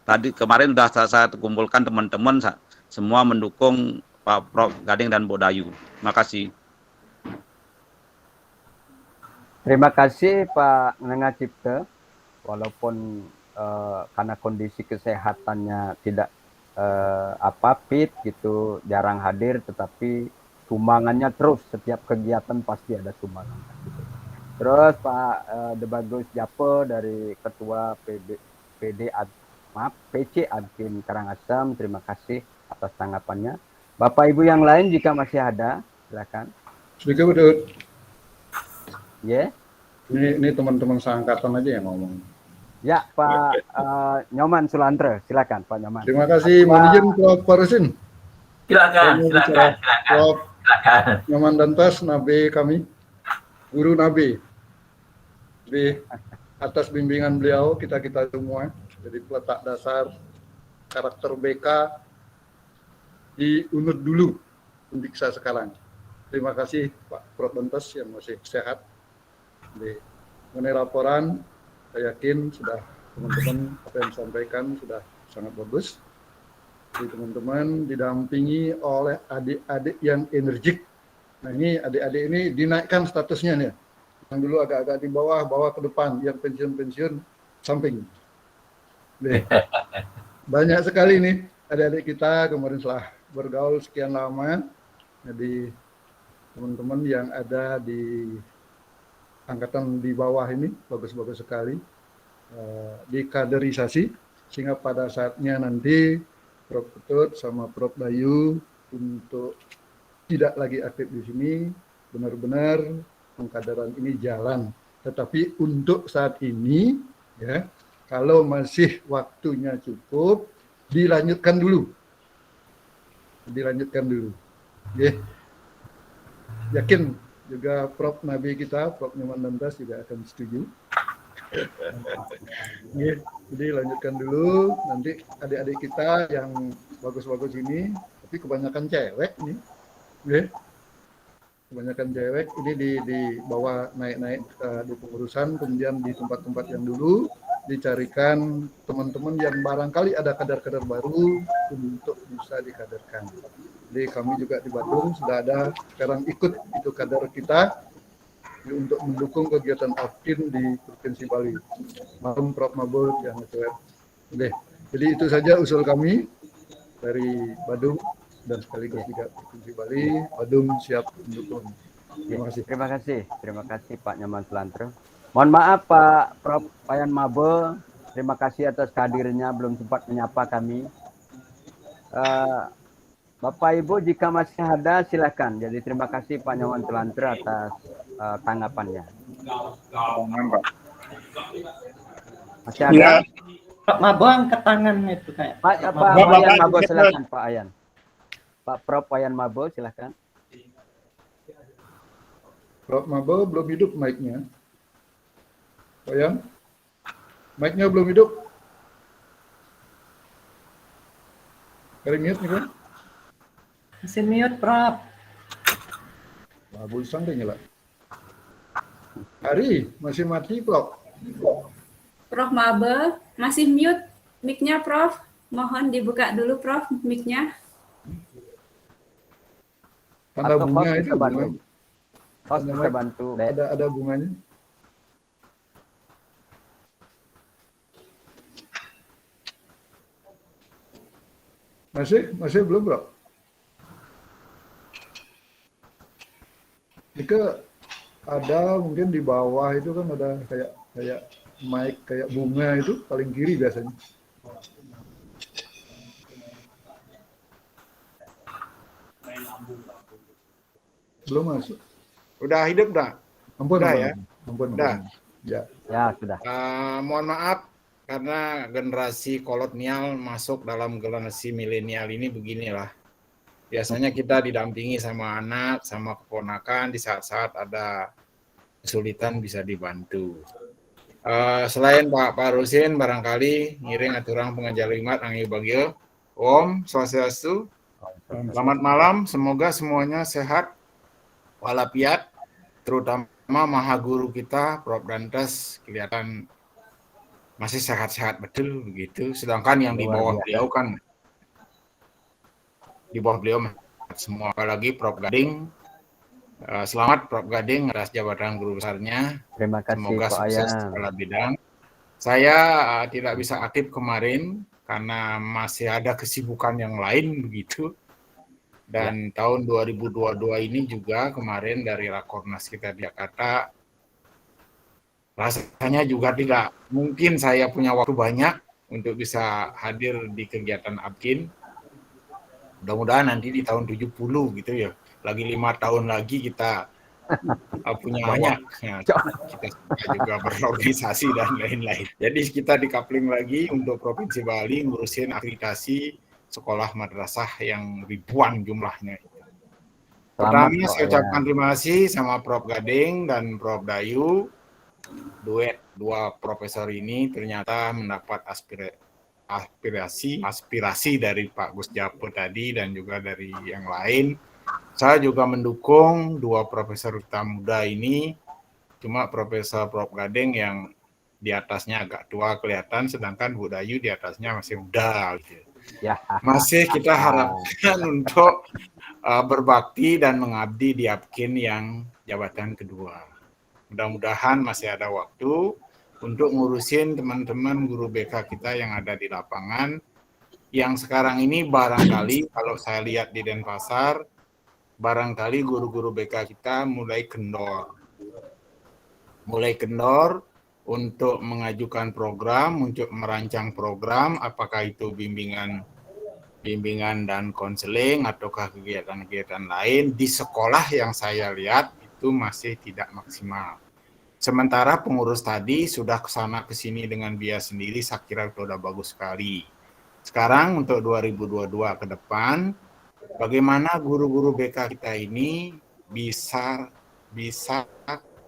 Tadi kemarin sudah saya kumpulkan teman-teman semua mendukung Pak Prof Gading dan Bu Dayu. Terima kasih. Terima kasih Pak Nenga Cipta. Walaupun karena kondisi kesehatannya tidak fit gitu, jarang hadir, tetapi sumbangannya terus, setiap kegiatan pasti ada sumbangan gitu. Terus Pak De Bagus Japo dari Ketua PC AMKIN Karangasem, terima kasih atas tanggapannya. Bapak Ibu yang lain jika masih ada, silakan. Sedikit udah. Ya. Ini teman-teman seangkatan aja yang ngomong. Ya, Pak Nyoman Sulantre, silakan Pak Nyoman. Terima kasih, mohon izin Prof Farisin. Silakan. Prof Nyoman Dantas, Nabe kami, guru Nabe. Di atas bimbingan beliau, kita semua, jadi peletak dasar karakter BK diunut dulu Undiksa sekarang. Terima kasih Pak Prof Dantas yang masih sehat. Mengenai laporan, saya yakin sudah teman-teman apa yang disampaikan sudah sangat bagus. Jadi teman-teman didampingi oleh adik-adik yang energik. Nah ini adik-adik ini dinaikkan statusnya nih. Yang dulu agak-agak di bawah, bawa ke depan. Yang pensiun-pensiun samping. Banyak sekali nih adik-adik kita kemarin setelah bergaul sekian lama. Jadi teman-teman yang ada di angkatan di bawah ini bagus-bagus sekali dikaderisasi sehingga pada saatnya nanti Prof Ketut sama Prof Dayu untuk tidak lagi aktif di sini benar-benar pengkaderan ini jalan. Tetapi untuk saat ini ya kalau masih waktunya cukup dilanjutkan dulu. Ya. Yakin juga Prof Nabi kita, Prof Nyoman Dantas juga akan setuju. Jadi lanjutkan dulu, nanti adik-adik kita yang bagus-bagus ini, tapi kebanyakan cewek nih, kebanyakan cewek ini dibawa naik-naik di pengurusan, kemudian di tempat-tempat yang dulu dicarikan teman-teman yang barangkali ada kader-kader baru untuk bisa dikaderkan. Jadi kami juga di Bandung sudah ada sekarang ikut itu kader kita untuk mendukung kegiatan AMKIN di Provinsi Bali. Malam Prof Mabul yang ngecuet. Jadi itu saja usul kami dari Bandung dan sekaligus juga Provinsi Bali. Bandung siap mendukung. Terima kasih. Terima kasih Pak Nyoman Sulantre. Mohon maaf Pak Prof Payan Mabul, terima kasih atas kehadirannya, belum sempat menyapa kami. Bapak Ibu jika masih ada silakan. Jadi terima kasih Pak Nyoman Sulantre atas tanggapannya. Masih ada? Pak Mabo angkat tangan itu kayak. Pak Ayan Mabo silakan Pak Ayan. Pak Prof Ayan Mabo silakan. Prof Mabo belum hidup mic-nya. Pak Yan, mic-nya belum hidup. Kali mute nih kan? Masih mute, Prof. Mabo isang deh nyala. Hari masih mati, Prof. Prof Mabe masih mute mic-nya Prof. Mohon dibuka dulu Prof mic-nya. Tanda Atau bunga host itu bisa bantu. bunga. Host Tanda bisa mic. bantu. Dek. Ada bunganya. Masih belum, Bro? Jika ada mungkin di bawah itu kan ada kayak mic kayak bunga itu paling kiri biasanya. Belum masuk. Udah hidup dah? Ampun, Udah ampun, ya? ampun. Udah. Ya. Ya, sudah. Mohon maaf karena generasi kolonial masuk dalam generasi milenial ini beginilah. Biasanya kita didampingi sama anak, sama keponakan di saat-saat ada kesulitan bisa dibantu. Selain Pak Rusin barangkali ngiring aturang pengajar limat angin bagio. Om Swastiastu. Selamat malam, semoga semuanya sehat walafiat, terutama Maha Guru kita Prof Dantes kelihatan masih sehat-sehat betul begitu. Sedangkan yang di bawah beliau kan di bawah beliau semua, apalagi Prof Gading. Selamat Prof Gading atas jabatan guru besarnya. Terima kasih Semoga Pak sukses Ayan. segala bidang. Saya tidak bisa aktif kemarin karena masih ada kesibukan yang lain begitu. Dan tahun 2022 ini juga kemarin dari Rakornas kita di Jakarta, rasanya juga tidak mungkin saya punya waktu banyak untuk bisa hadir di kegiatan APKIN. Mudah-mudahan nanti di tahun 70 gitu ya, lagi 5 tahun lagi kita punya banyak. Nah, kita juga berorganisasi dan lain-lain. Jadi kita di coupling lagi untuk Provinsi Bali ngurusin akreditasi sekolah madrasah yang ribuan jumlahnya. Pertama saya ucapkan terima kasih sama Prof Gading dan Prof Dayu. Duet dua profesor ini ternyata mendapat aspirasi dari Pak Gus Japur tadi dan juga dari yang lain. Saya juga mendukung dua profesor kita muda ini. Cuma Profesor Prof Gading yang di atasnya agak tua kelihatan, sedangkan Bu Dayu di atasnya masih muda. Gitu. Ya. Masih kita harapkan untuk berbakti dan mengabdi di APKIN yang jabatan kedua. Mudah-mudahan masih ada waktu untuk ngurusin teman-teman guru BK kita yang ada di lapangan, yang sekarang ini barangkali kalau saya lihat di Denpasar, barangkali guru-guru BK kita mulai kendor untuk mengajukan program, untuk merancang program, apakah itu bimbingan dan konseling ataukah kegiatan-kegiatan lain di sekolah yang saya lihat itu masih tidak maksimal. Sementara pengurus tadi sudah kesana kesini dengan biaya sendiri, saya kira itu sudah bagus sekali. Sekarang untuk 2022 ke depan, bagaimana guru-guru BK kita ini bisa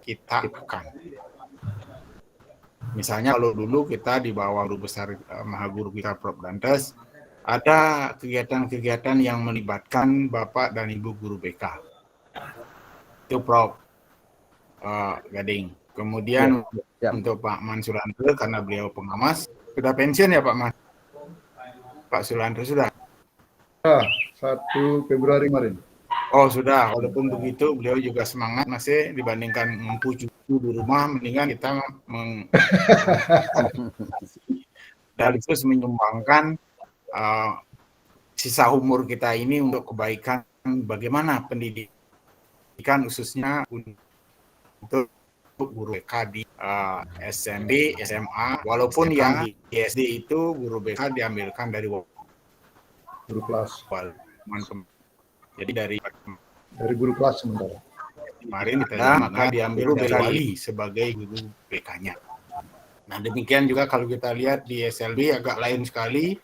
kita aktifkan. Misalnya kalau dulu kita di bawah guru besar Maha Guru kita Prof Dantes, ada kegiatan-kegiatan yang melibatkan Bapak dan Ibu guru BK. Itu Prof Gading. Kemudian untuk Pak Man Sulantre, karena beliau pengamas, sudah pensiun ya Pak Man? Pak Sulantre sudah? 1 Februari kemarin. Oh sudah, walaupun begitu beliau juga semangat masih dibandingkan ngumpu cucu di rumah, mendingan kita sekaligus menyumbangkan sisa umur kita ini untuk kebaikan bagaimana pendidikan khususnya untuk guru BK di SMP, SMA, walaupun yang di SD itu guru BK diambilkan dari guru kelas. Jadi dari guru kelas sementara. Kemarin kita maka diambil dari wali sebagai guru BK-nya. Nah, demikian juga kalau kita lihat di SLB agak lain sekali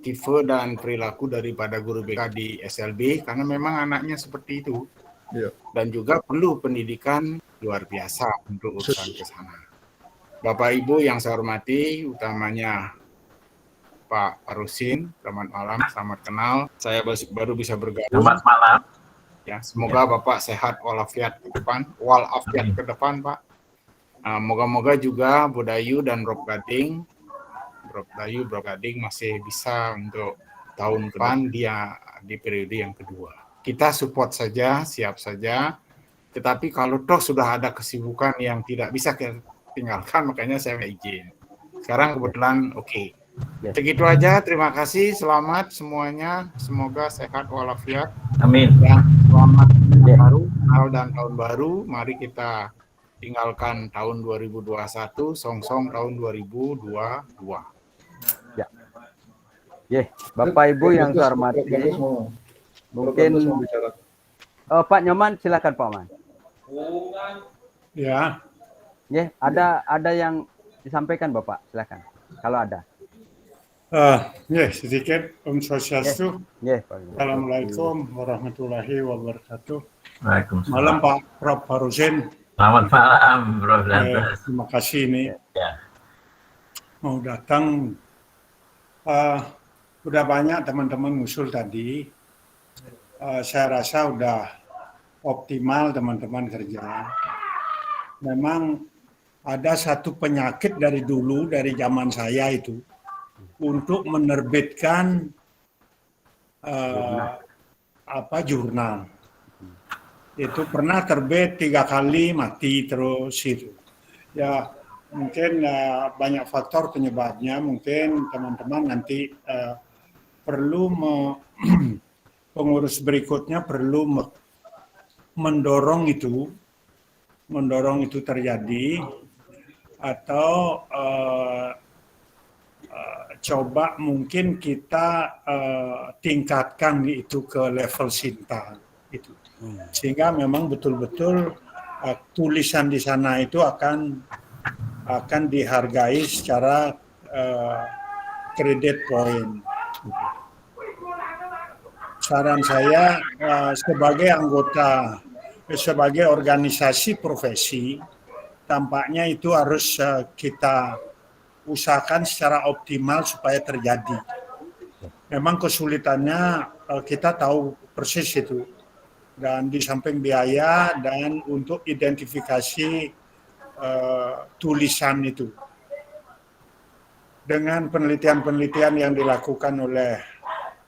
tipe dan perilaku daripada guru BK di SLB karena memang anaknya seperti itu. Iya. Dan juga perlu pendidikan luar biasa untuk urusan ke sana. Bapak Ibu yang saya hormati, utamanya Pak Arusin, selamat malam, selamat kenal. Saya baru bisa bergabung. Selamat malam. Ya, semoga Bapak sehat walafiat ke depan, walafiat ke depan, Pak. Moga-moga juga Bu Dayu dan Prof Gading, Prof Gading masih bisa untuk tahun depan dia di periode yang kedua. Kita support saja, siap saja. Tetapi kalau toh sudah ada kesibukan yang tidak bisa kita tinggalkan, makanya saya izin. Sekarang kebetulan oke. Segitu aja, terima kasih, selamat semuanya, semoga sehat walafiat. Amin. Dan selamat tahun baru, Natal dan tahun baru. Mari kita tinggalkan tahun 2021, song-song tahun 2022. Ya. Bapak Ibu yang saya hormati, mungkin Pak Nyoman, silakan Pak Man. Ya. Ada yang disampaikan Bapak, silakan. Kalau ada. Sedikit Om Swastiastu. Assalamualaikum warahmatullahi wabarakatuh. Waalaikumsalam. Malam Pak Prof Harusin. Selamat malam, Prof. Terima kasih ini mau datang. Udah banyak teman-teman ngusul tadi. Saya rasa udah optimal teman-teman kerja. Memang ada satu penyakit dari dulu, dari zaman saya itu, untuk menerbitkan jurnal. Itu pernah terbit 3 kali, mati terus itu. Ya mungkin banyak faktor penyebabnya. Mungkin teman-teman nanti perlu pengurus berikutnya perlu mendorong itu terjadi, atau coba mungkin kita tingkatkan itu ke level Sinta itu. Sehingga memang betul-betul tulisan di sana itu akan dihargai secara kredit poin. Saran saya sebagai anggota, sebagai organisasi profesi, tampaknya itu harus kita usahakan secara optimal supaya terjadi. Memang kesulitannya kita tahu persis itu. Dan di samping biaya dan untuk identifikasi tulisan itu. Dengan penelitian-penelitian yang dilakukan oleh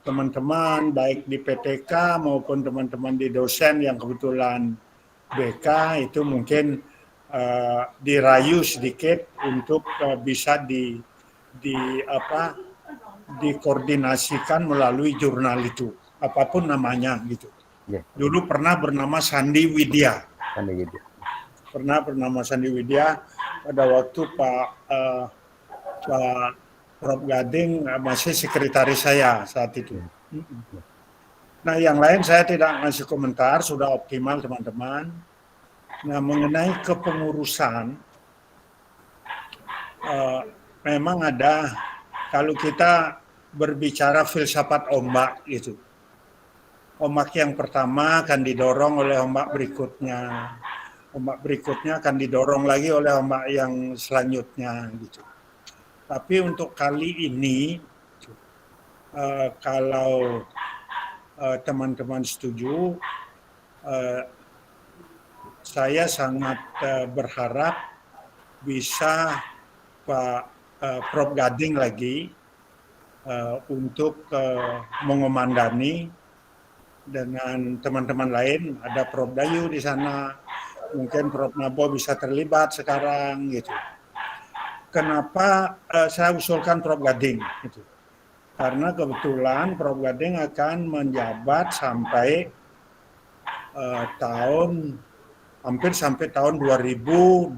teman-teman baik di PTK maupun teman-teman di dosen yang kebetulan BK, itu mungkin dirayu sedikit untuk bisa dikoordinasikan melalui jurnal itu, apapun namanya gitu. Dulu pernah bernama Sandi Widya. Pernah bernama Sandi Widya pada waktu Pak Prof Gading masih sekretaris saya saat itu. Nah, yang lain saya tidak ngasih komentar, sudah optimal teman-teman. Nah, mengenai kepengurusan, memang ada, kalau kita berbicara filsafat ombak gitu. Ombak yang pertama akan didorong oleh ombak berikutnya. Ombak berikutnya akan didorong lagi oleh ombak yang selanjutnya gitu. Tapi untuk kali ini, kalau teman-teman setuju, saya sangat berharap bisa Pak Prof Gading lagi untuk mengomandani dengan teman-teman lain. Ada Prof Dayu di sana, mungkin Prof Nabo bisa terlibat sekarang gitu. Kenapa saya usulkan Prof Gading gitu? Karena kebetulan Prof Gading akan menjabat sampai hampir sampai tahun 2024.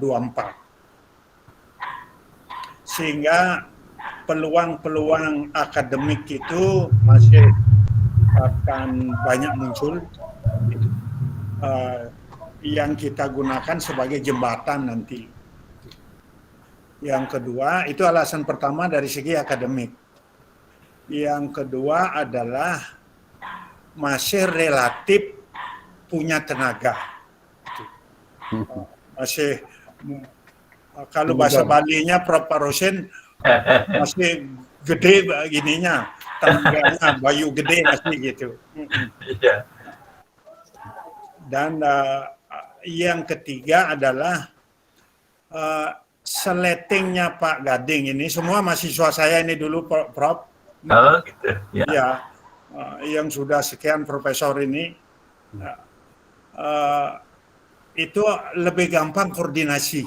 Sehingga peluang-peluang akademik itu masih akan banyak muncul, yang kita gunakan sebagai jembatan nanti. Yang kedua, itu alasan pertama dari segi akademik. Yang kedua adalah masih relatif punya tenaga. Masih, kalau bahasa Balinya Prof. Rosen masih gede begininya, tenaganya, bayu gede masih gitu. Dan yang ketiga adalah seletingnya Pak Gading ini, semua mahasiswa saya ini dulu Prof. Oh gitu. Ya, yang sudah sekian profesor ini, itu lebih gampang koordinasi.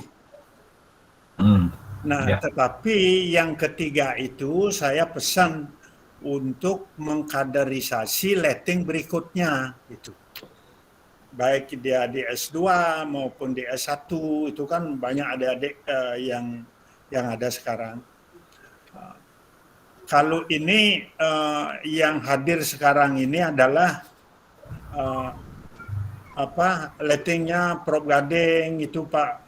Nah, tetapi yang ketiga itu saya pesan untuk mengkaderisasi letting berikutnya itu. Baik dia di S2 maupun di S1 itu kan banyak adik-adik yang ada sekarang. Kalau ini yang hadir sekarang ini adalah lettingnya Prof. Gading itu Pak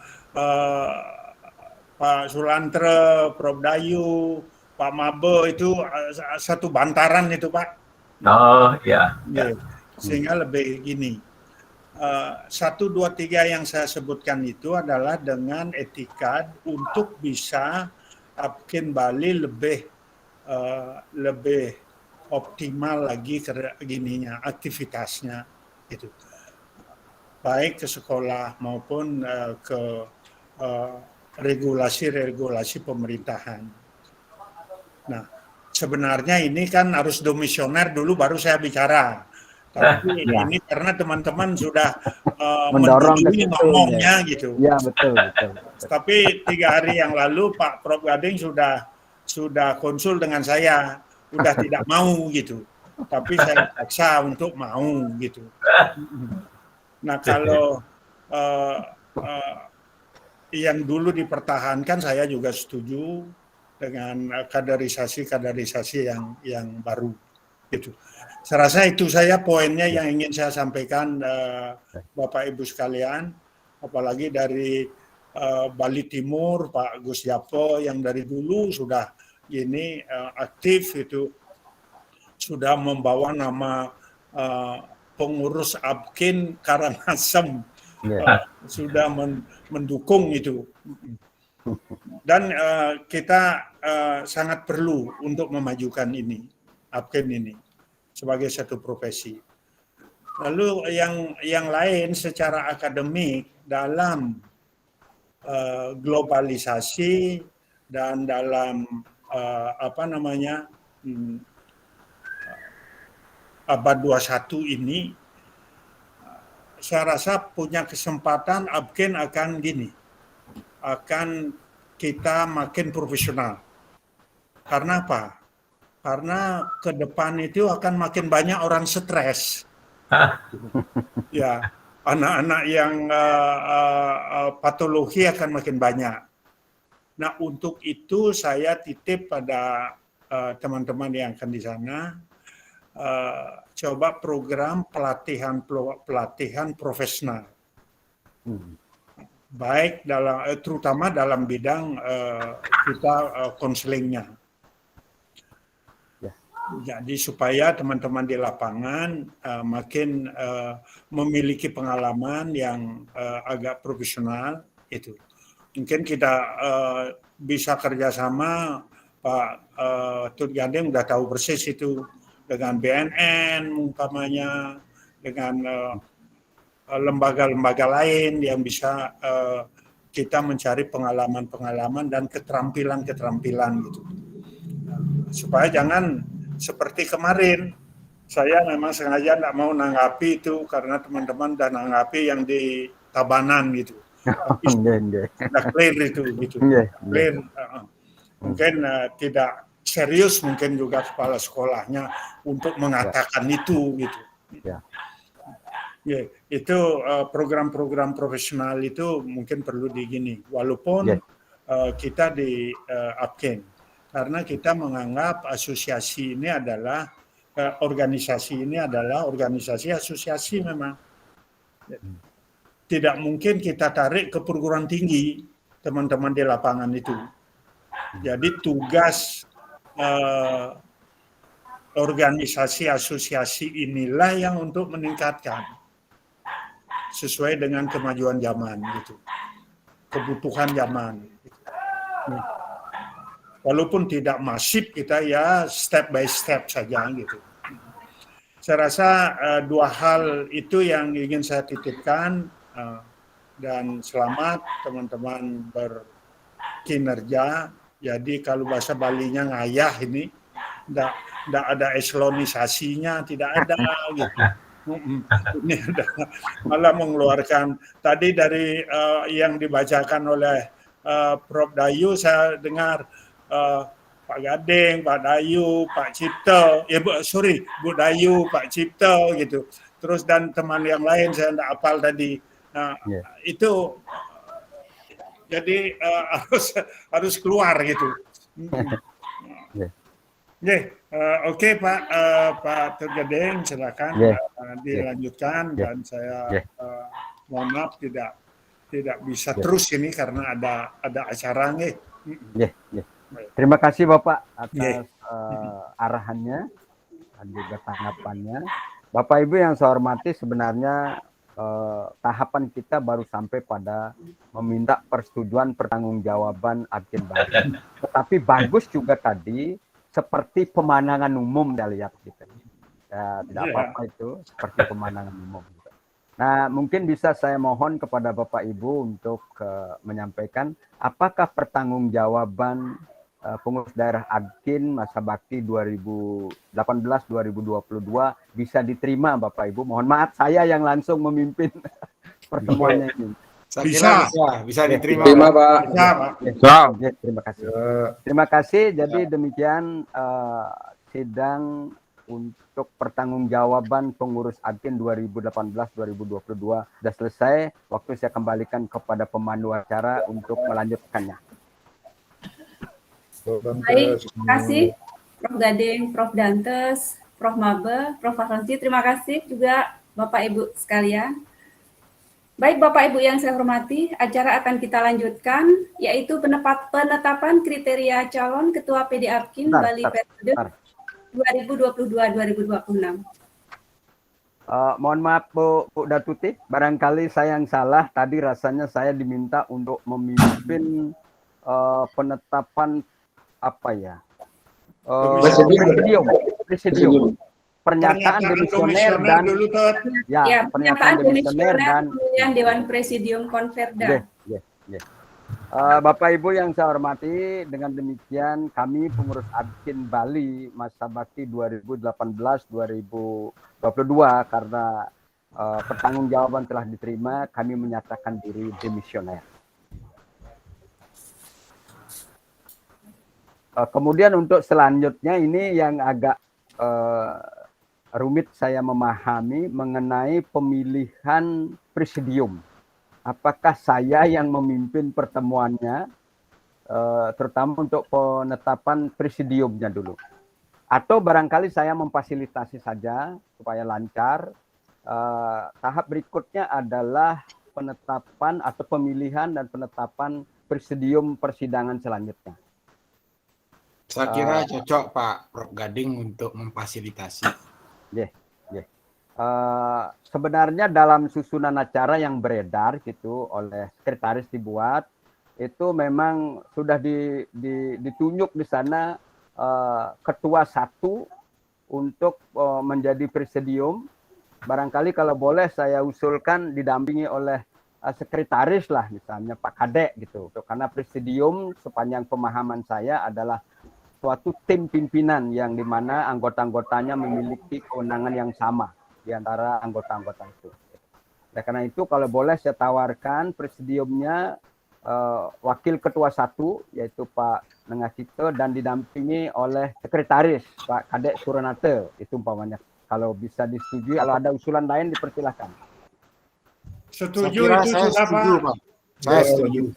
Sulantre, Prof. Dayu, Pak Mabe itu satu bantaran itu Pak. Oh ya. Sehingga lebih gini. 1, 2, 3 yang saya sebutkan itu adalah dengan etika untuk bisa Apkin Bali lebih optimal lagi gininya aktivitasnya itu. Baik ke sekolah maupun ke regulasi-regulasi pemerintahan. Nah, sebenarnya ini kan harus domisioner dulu baru saya bicara. Tapi ini karena teman-teman sudah mendorong ke situ, ngomongnya gitu. Ya betul. Tapi 3 hari yang lalu Pak Prof. Gading sudah konsul dengan saya, udah tidak mau gitu. Tapi saya paksa untuk mau gitu. Nah kalau yang dulu dipertahankan saya juga setuju dengan kaderisasi yang baru gitu. Saya rasa itu saya poinnya yang ingin saya sampaikan Bapak Ibu sekalian, apalagi dari Bali Timur Pak Gus Yapo yang dari dulu sudah ini aktif itu, sudah membawa nama pengurus Apkin Karangasem, sudah mendukung itu. Dan kita sangat perlu untuk memajukan ini, Apkin ini sebagai satu profesi. Lalu yang lain secara akademik dalam globalisasi dan dalam abad 21 ini, saya rasa punya kesempatan Apkin akan akan kita makin profesional. Karena apa? Karena ke depan itu akan makin banyak orang stres. Ya, anak-anak yang patologi akan makin banyak. Nah, untuk itu saya titip pada teman-teman yang akan di sana, coba program pelatihan profesional. Baik terutama dalam bidang kita konselingnya. Jadi supaya teman-teman di lapangan makin memiliki pengalaman yang agak profesional itu. Mungkin kita bisa kerjasama, Pak Tut Gading udah tahu persis itu, dengan BNN umpamanya, dengan lembaga-lembaga lain yang bisa kita mencari pengalaman-pengalaman dan keterampilan-keterampilan gitu. Supaya jangan seperti kemarin, saya memang sengaja tidak mau nanggapi itu karena teman-teman dan nanggapi yang di Tabanan gitu. Sudah clear itu gitu. Clear. Mungkin tidak serius mungkin juga kepala sekolahnya untuk mengatakan itu gitu. Itu program-program profesional itu mungkin perlu digini. Walaupun kita di Apkin, karena kita menganggap asosiasi ini adalah organisasi ini adalah organisasi asosiasi memang. Tidak mungkin kita tarik ke perguruan tinggi teman-teman di lapangan itu. Jadi tugas organisasi asosiasi inilah yang untuk meningkatkan sesuai dengan kemajuan zaman gitu, kebutuhan zaman. Walaupun tidak masif, kita ya step by step saja gitu. Saya rasa dua hal itu yang ingin saya titipkan, dan selamat teman-teman berkinerja. Jadi kalau bahasa Balinya ngayah ini, tidak ada eselonisasinya, tidak ada gitu. Ini ada, malah mengeluarkan tadi dari yang dibacakan oleh Prof. Dayu, saya dengar Pak Gading, Pak Dayu, Pak Cipto, Bu Dayu, Pak Cipto gitu. Terus dan teman yang lain saya tidak hafal tadi. Nah, itu jadi harus keluar gitu. Oke, Pak Tergading, silakan dilanjutkan dan saya mohon maaf tidak bisa terus ini karena ada acara nih. Terima kasih Bapak atas arahannya dan juga tanggapannya. Bapak Ibu yang saya hormati, sebenarnya tahapan kita baru sampai pada meminta persetujuan pertanggungjawaban agen baru. Tetapi bagus juga tadi seperti pemandangan umum kita lihat gitu. Ya, tidak apa-apa itu seperti pemandangan umum. Nah, mungkin bisa saya mohon kepada Bapak Ibu untuk menyampaikan apakah pertanggungjawaban pengurus daerah Akin masa bakti 2018-2022 bisa diterima Bapak Ibu. Mohon maaf saya yang langsung memimpin pertemuannya ini. Bisa diterima. Terima, Pak. Terima kasih. Terima kasih. Jadi demikian sidang untuk pertanggungjawaban pengurus Akin 2018-2022 sudah selesai. Waktu saya kembalikan kepada pemandu acara untuk melanjutkannya. Baik, terima kasih Prof. Gading, Prof. Dantes, Prof. Mabe, Prof. Fahransi. Terima kasih juga Bapak Ibu sekalian. Baik Bapak Ibu yang saya hormati, acara akan kita lanjutkan, yaitu penetapan kriteria calon Ketua PD Apkin Bali periode 2022-2026. Mohon maaf Bu Datuti, barangkali saya yang salah. Tadi rasanya saya diminta untuk memimpin penetapan presidium. Pernyataan demisioner dan pernyataan demisioner dan Dewan Presidium Konferda. Bapak Ibu yang saya hormati, dengan demikian kami pengurus Akin Bali masa bakti 2018-2022 karena pertanggungjawaban telah diterima, kami menyatakan diri demisioner. Kemudian untuk selanjutnya ini yang agak rumit saya memahami mengenai pemilihan presidium. Apakah saya yang memimpin pertemuannya, terutama untuk penetapan presidiumnya dulu, atau barangkali saya memfasilitasi saja supaya lancar. Tahap berikutnya adalah penetapan atau pemilihan dan penetapan presidium persidangan selanjutnya. Saya kira cocok Pak Prof. Gading untuk memfasilitasi. Sebenarnya dalam susunan acara yang beredar gitu oleh sekretaris dibuat, itu memang sudah ditunjuk di sana ketua satu untuk menjadi presidium. Barangkali kalau boleh saya usulkan didampingi oleh sekretaris lah, misalnya Pak Kadek gitu. Karena presidium sepanjang pemahaman saya adalah suatu tim pimpinan yang dimana anggota-anggotanya memiliki kewenangan yang sama di antara anggota-anggota itu. Nah, karena itu kalau boleh saya tawarkan presidiumnya wakil ketua satu yaitu Pak Nengasito dan didampingi oleh sekretaris Pak Kadek Suranate, itu umpamanya. Kalau bisa disetujui, kalau ada usulan lain dipersilakan. Setuju itu sudah Pak. Saya setuju.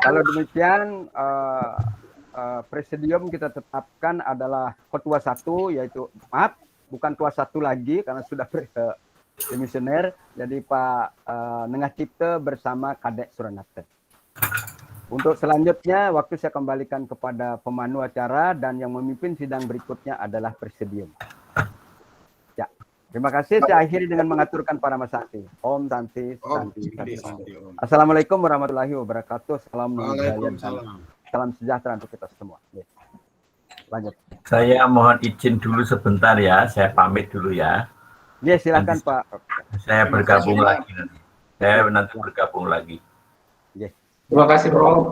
Kalau demikian presidium kita tetapkan adalah ketua satu, yaitu bukan ketua satu lagi karena sudah demisioner. Jadi Pak Nengah Cipta bersama Kadek Suranate. Untuk selanjutnya, waktu saya kembalikan kepada pemandu acara dan yang memimpin sidang berikutnya adalah presidium. Ya, terima kasih. Saya akhiri dengan mengaturkan para masakti. Om Santi, Santi, Santi. Assalamualaikum warahmatullahi wabarakatuh. Salam salam sejahtera untuk kita semua. Ya. Lanjut. Saya mohon izin dulu sebentar ya. Saya pamit dulu ya. Ya, silakan Pak. Saya bergabung lagi nanti. Saya nanti bergabung lagi. Yes. Terima kasih, Bro.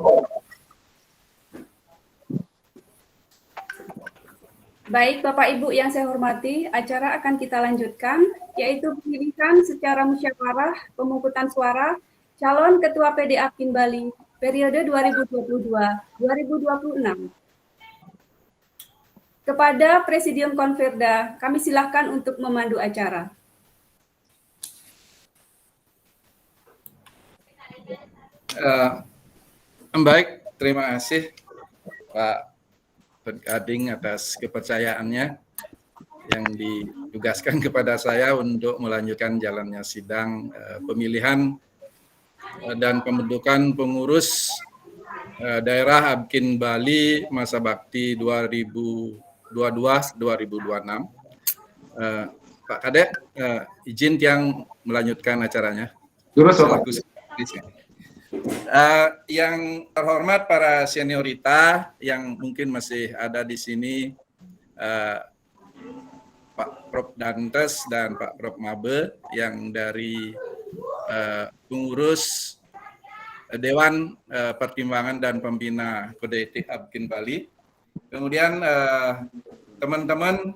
Baik, Bapak Ibu yang saya hormati, acara akan kita lanjutkan, yaitu pemilihan secara musyawarah pemungutan suara calon Ketua PD Apkin Bali periode 2022-2026. Kepada Presidium Konferda, kami silakan untuk memandu acara. Baik, terima kasih Pak Gading atas kepercayaannya yang ditugaskan kepada saya untuk melanjutkan jalannya sidang pemilihan dan pembentukan pengurus daerah Apkin Bali masa bakti 2022-2026. Pak Kadek, izin yang melanjutkan acaranya. Yang terhormat para seniorita yang mungkin masih ada di sini, Pak Prof Dantes dan Pak Prof Mabe yang dari pengurus Dewan Pertimbangan dan Pembina Kode Etik Apkin Bali, kemudian teman-teman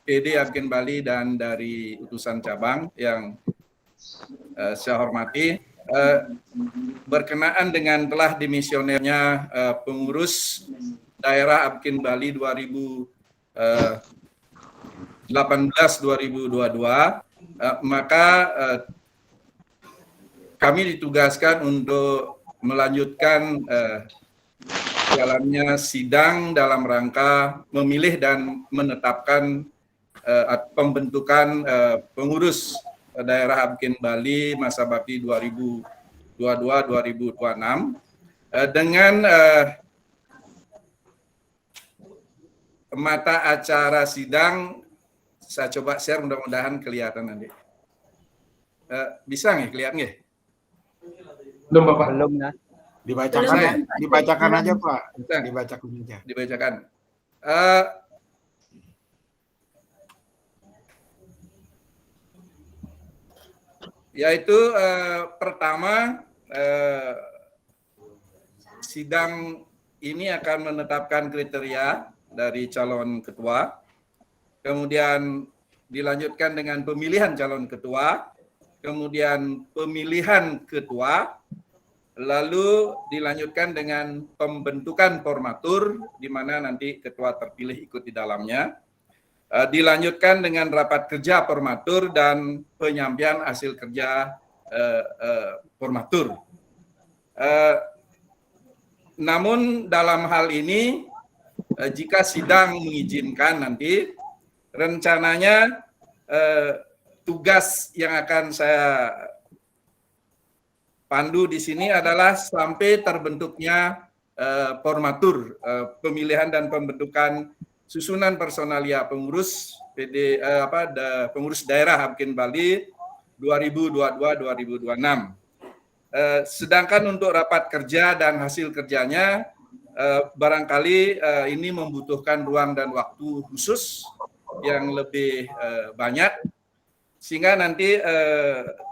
PD Apkin Bali dan dari utusan cabang yang saya hormati. Berkenaan dengan telah dimisionernya pengurus daerah Apkin Bali 2018-2022, maka kami ditugaskan untuk melanjutkan jalannya sidang dalam rangka memilih dan menetapkan pembentukan pengurus daerah Apkin Bali masa bakti 2022-2026 dengan mata acara sidang. Saya coba share, mudah-mudahan kelihatan nanti. Bisa nggak kelihatan nggak? Belum, Bapak. Belum ya. Dibacakan aja Pak. Dibacakan aja. Dibacakan. Yaitu pertama, sidang ini akan menetapkan kriteria dari calon ketua, kemudian dilanjutkan dengan pemilihan calon ketua, kemudian pemilihan ketua, lalu dilanjutkan dengan pembentukan formatur, di mana nanti ketua terpilih ikut di dalamnya. Dilanjutkan dengan rapat kerja formatur dan penyampaian hasil kerja formatur. Namun dalam hal ini, jika sidang mengizinkan nanti, rencananya tugas yang akan saya pandu di sini adalah sampai terbentuknya formatur pemilihan dan pembentukan susunan personalia pengurus pengurus daerah Apkin Bali 2022-2026. Sedangkan untuk rapat kerja dan hasil kerjanya barangkali ini membutuhkan ruang dan waktu khusus yang lebih banyak, sehingga nanti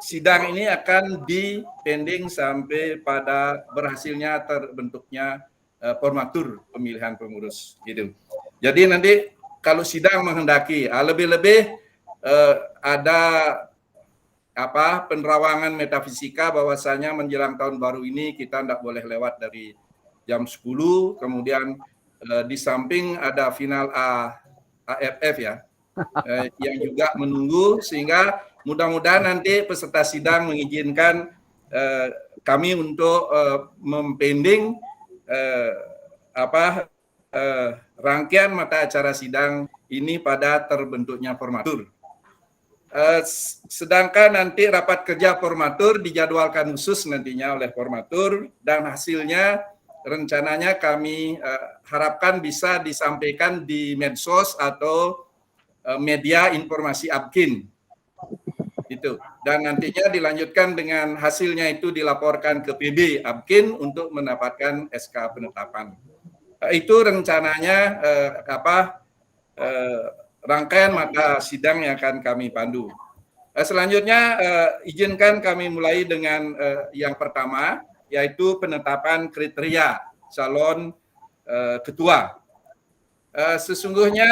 sidang ini akan dipending sampai pada berhasilnya terbentuknya formatur pemilihan pengurus gitu. Jadi nanti kalau sidang menghendaki, lebih-lebih ada penerawangan metafisika bahwasanya menjelang tahun baru ini kita tidak boleh lewat dari jam 10, kemudian di samping ada final AFF ya, yang juga menunggu, sehingga mudah-mudahan nanti peserta sidang mengizinkan kami untuk mempending rangkaian mata acara sidang ini pada terbentuknya formatur. Sedangkan nanti rapat kerja formatur dijadwalkan khusus nantinya oleh formatur, dan hasilnya rencananya kami harapkan bisa disampaikan di medsos atau media informasi ABKIN. Itu. Dan nantinya dilanjutkan dengan hasilnya itu dilaporkan ke PB ABKIN untuk mendapatkan SK penetapan. Itu rencananya rangkaian mata sidang yang akan kami pandu. Selanjutnya izinkan kami mulai dengan yang pertama, yaitu penetapan kriteria calon ketua. Sesungguhnya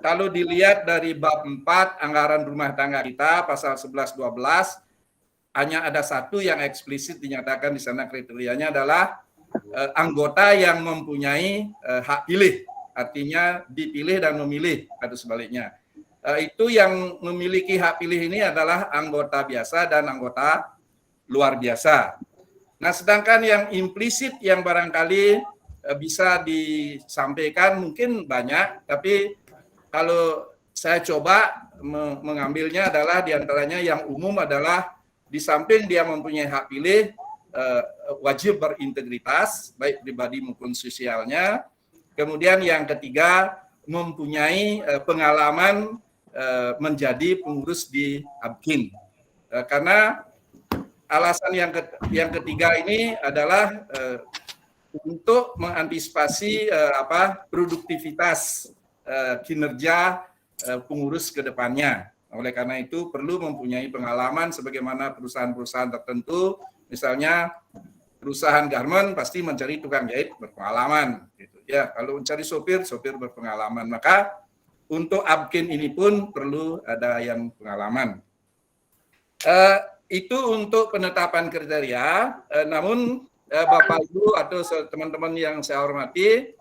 kalau dilihat dari bab 4 anggaran rumah tangga kita pasal 11-12, hanya ada satu yang eksplisit dinyatakan di sana kriterianya adalah anggota yang mempunyai hak pilih, artinya dipilih dan memilih atau sebaliknya. Itu yang memiliki hak pilih ini adalah anggota biasa dan anggota luar biasa. Nah, sedangkan yang implisit yang barangkali bisa disampaikan mungkin banyak, tapi kalau saya coba mengambilnya adalah diantaranya yang umum adalah di samping dia mempunyai hak pilih, wajib berintegritas, baik pribadi maupun sosialnya. Kemudian yang ketiga, mempunyai pengalaman menjadi pengurus di ABKIN. Karena alasan yang ketiga ini adalah untuk mengantisipasi produktivitas kinerja pengurus ke depannya. Oleh karena itu perlu mempunyai pengalaman sebagaimana perusahaan-perusahaan tertentu, misalnya perusahaan garment pasti mencari tukang jahit berpengalaman. Gitu. Ya, kalau mencari sopir berpengalaman. Maka untuk ABKIN ini pun perlu ada yang pengalaman. Itu untuk penetapan kriteria. Namun Bapak Ibu atau teman-teman yang saya hormati,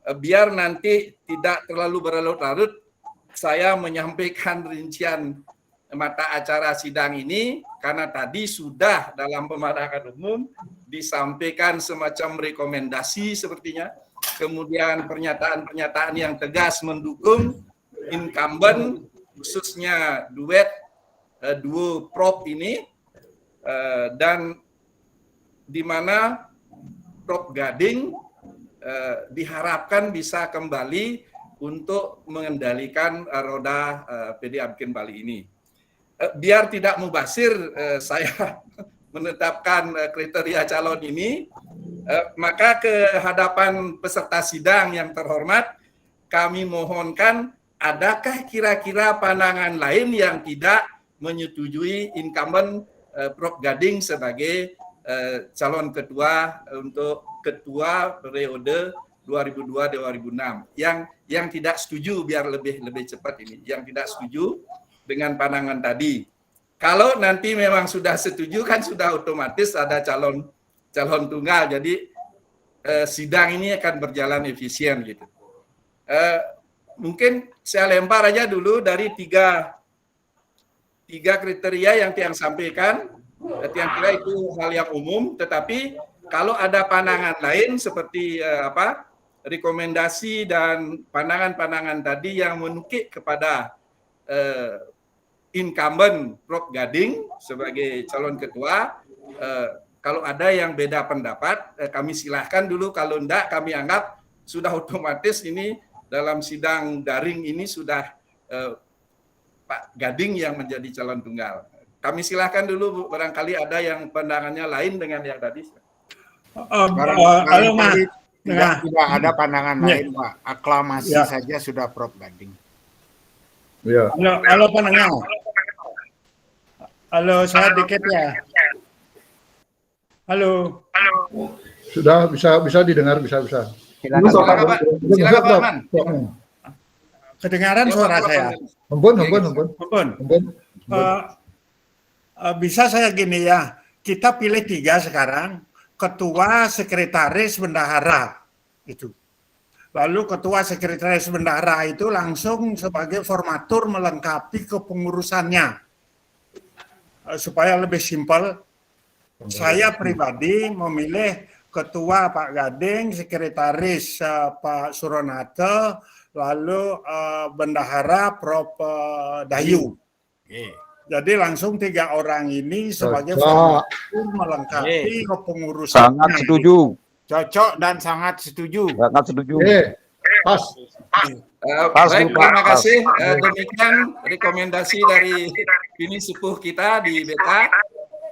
biar nanti tidak terlalu berlarut-larut, saya menyampaikan rincian mata acara sidang ini karena tadi sudah dalam pemaparan umum disampaikan semacam rekomendasi sepertinya, kemudian pernyataan-pernyataan yang tegas mendukung incumbent, khususnya duo Prof ini, dan di mana Prof Gading diharapkan bisa kembali untuk mengendalikan roda PD ABKIN Bali ini. Biar tidak mubasir saya menetapkan kriteria calon ini, maka ke hadapan peserta sidang yang terhormat, kami mohonkan adakah kira-kira pandangan lain yang tidak menyetujui incumbent Prof Gading sebagai calon ketua untuk ketua periode 2002-2006 yang tidak setuju, biar lebih cepat ini, yang tidak setuju dengan pandangan tadi. Kalau nanti memang sudah setuju kan sudah otomatis ada calon tunggal, jadi sidang ini akan berjalan efisien gitu. Mungkin saya lempar aja dulu dari tiga kriteria yang Tiang sampaikan. Tiang kira itu hal yang umum, tetapi kalau ada pandangan lain seperti rekomendasi dan pandangan-pandangan tadi yang menukik kepada incumbent Prof Gading sebagai calon ketua, kalau ada yang beda pendapat, kami silahkan dulu. Kalau enggak, kami anggap sudah otomatis ini dalam sidang daring ini sudah Pak Gading yang menjadi calon tunggal. Kami silahkan dulu, barangkali ada yang pandangannya lain dengan yang tadi. Tidak ada pandangan lain, Pak. Aklamasi saja sudah Prof Gading. Ya. Halo pendengar. Halo, saya dikit ya. Halo. Sudah bisa didengar, bisa. Silakan Pak. Kedengaran suara saya? Ampun. Bisa saya gini ya, kita pilih 3 sekarang, ketua, sekretaris, bendahara itu. Lalu ketua, sekretaris, bendahara itu langsung sebagai formatur melengkapi kepengurusannya. Supaya lebih simpel, saya pribadi memilih ketua Pak Gading, sekretaris Pak Suronate, lalu bendahara Prof. Dayu. Jadi langsung 3 orang ini sebagai formatur melengkapi kepengurusan. Sangat setuju. Cocok dan sangat setuju. Sangat setuju. Pas. Baik, terima kasih. Demikian rekomendasi dari ini sepuh kita di BK.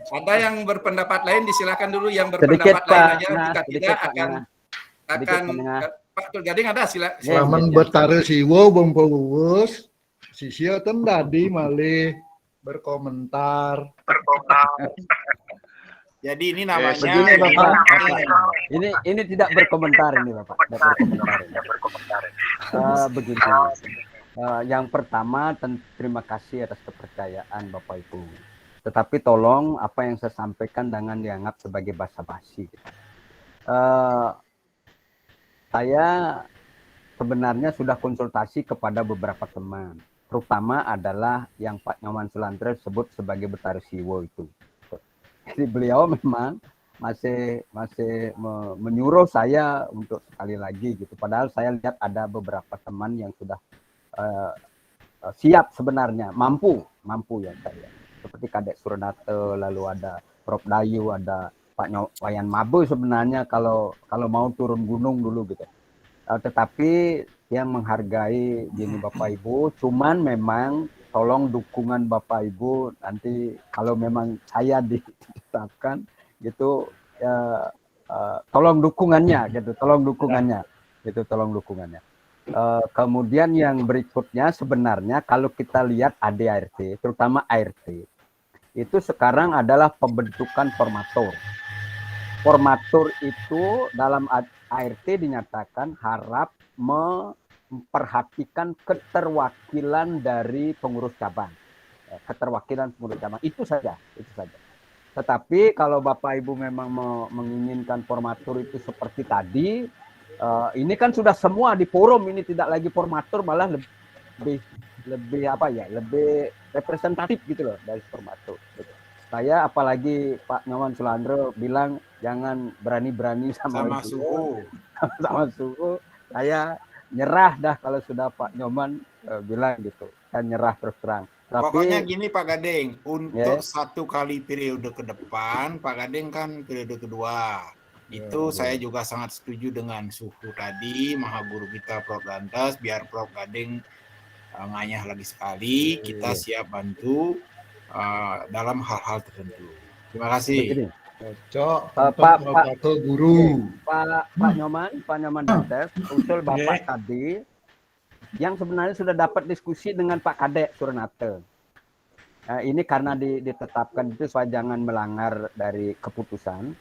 Ada yang berpendapat lain, disilakan dulu yang berpendapat lain aja. Jika tidak akan Pak Tul Gading ada silakan. Selaman betare siwo bempelus, sisio tadi malih berkomentar. Jadi ini namanya begini Bapak. Ini tidak berkomentar ini Bapak. Tidak berkomentar. Begini. Yang pertama terima kasih atas kepercayaan Bapak Ibu. Tetapi tolong apa yang saya sampaikan jangan dianggap sebagai basa-basi. Saya sebenarnya sudah konsultasi kepada beberapa teman, terutama adalah yang Pak Nyoman Sulandra sebut sebagai Betara Siwo itu. Jadi beliau memang masih menyuruh saya untuk sekali lagi gitu. Padahal saya lihat ada beberapa teman yang sudah siap sebenarnya, mampu ya saya. Seperti Kadek Suranate, lalu ada Prof. Dayu, ada Pak Wayan Mabu sebenarnya kalau mau turun gunung dulu gitu. Tetapi yang menghargai gini Bapak Ibu, cuman memang tolong dukungan Bapak Ibu nanti kalau memang saya ditetapkan gitu tolong dukungannya gitu, tolong dukungannya. Kemudian yang berikutnya sebenarnya kalau kita lihat ADART, terutama ART, itu sekarang adalah pembentukan formatur. Formatur itu dalam ART dinyatakan harap memperhatikan keterwakilan dari pengurus cabang. Keterwakilan pengurus cabang itu saja. Tetapi kalau Bapak Ibu memang menginginkan formatur itu seperti tadi, ini kan sudah semua di forum, ini tidak lagi formatur, malah lebih apa ya, lebih representatif gitu loh dari formatur. Gitu. Saya apalagi Pak Nyoman Sulandra bilang jangan berani-berani sama suku. Sama suku, saya nyerah dah kalau sudah Pak Nyoman bilang gitu. Saya nyerah terus terang. Pokoknya gini Pak Gading, untuk 1 kali periode ke depan, Pak Gading kan periode kedua. Itu saya juga sangat setuju dengan suku tadi, Maha Guru kita Prof. Dantas, biar Prof. Gading nganyah lagi sekali, kita siap bantu dalam hal-hal tertentu. Terima kasih. Pak Guru. Pak Nyoman Dantas, usul Bapak tadi yang sebenarnya sudah dapat diskusi dengan Pak Kadek Suranate. Ini karena ditetapkan itu supaya jangan melanggar dari keputusan.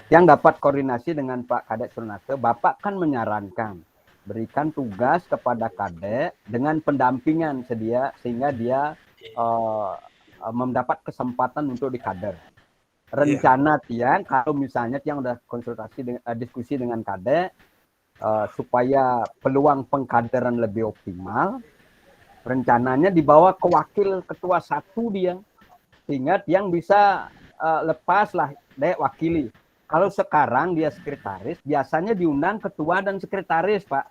Yang dapat koordinasi dengan Pak Kadek Suranate, Bapak kan menyarankan berikan tugas kepada Kadek dengan pendampingan sehingga dia mendapat kesempatan untuk dikader. Rencana Tiang kalau misalnya Tiang udah diskusi dengan Kadek supaya peluang pengkaderan lebih optimal, rencananya dibawa ke wakil ketua 1 dia, sehingga Tiang bisa lepas lah Dek wakili. Kalau sekarang dia sekretaris, biasanya diundang ketua dan sekretaris, Pak.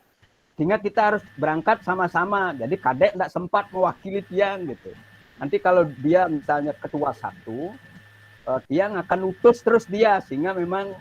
Sehingga kita harus berangkat sama-sama. Jadi Kadek tidak sempat mewakili Tiang gitu. Nanti kalau dia misalnya ketua 1, Tiang akan utus terus dia, sehingga memang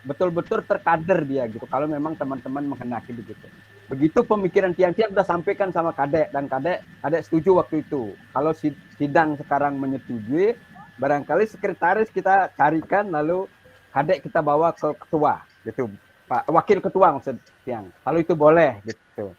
betul-betul terkader dia gitu. Kalau memang teman-teman menghendaki begitu. Begitu pemikiran Tiang sudah sampaikan sama Kadek, dan Kadek setuju waktu itu. Kalau sidang sekarang menyetujui, barangkali sekretaris kita carikan lalu Kadek kita bawa ke ketua gitu, Pak wakil ketua maksud Tiang. Kalau itu boleh gitu.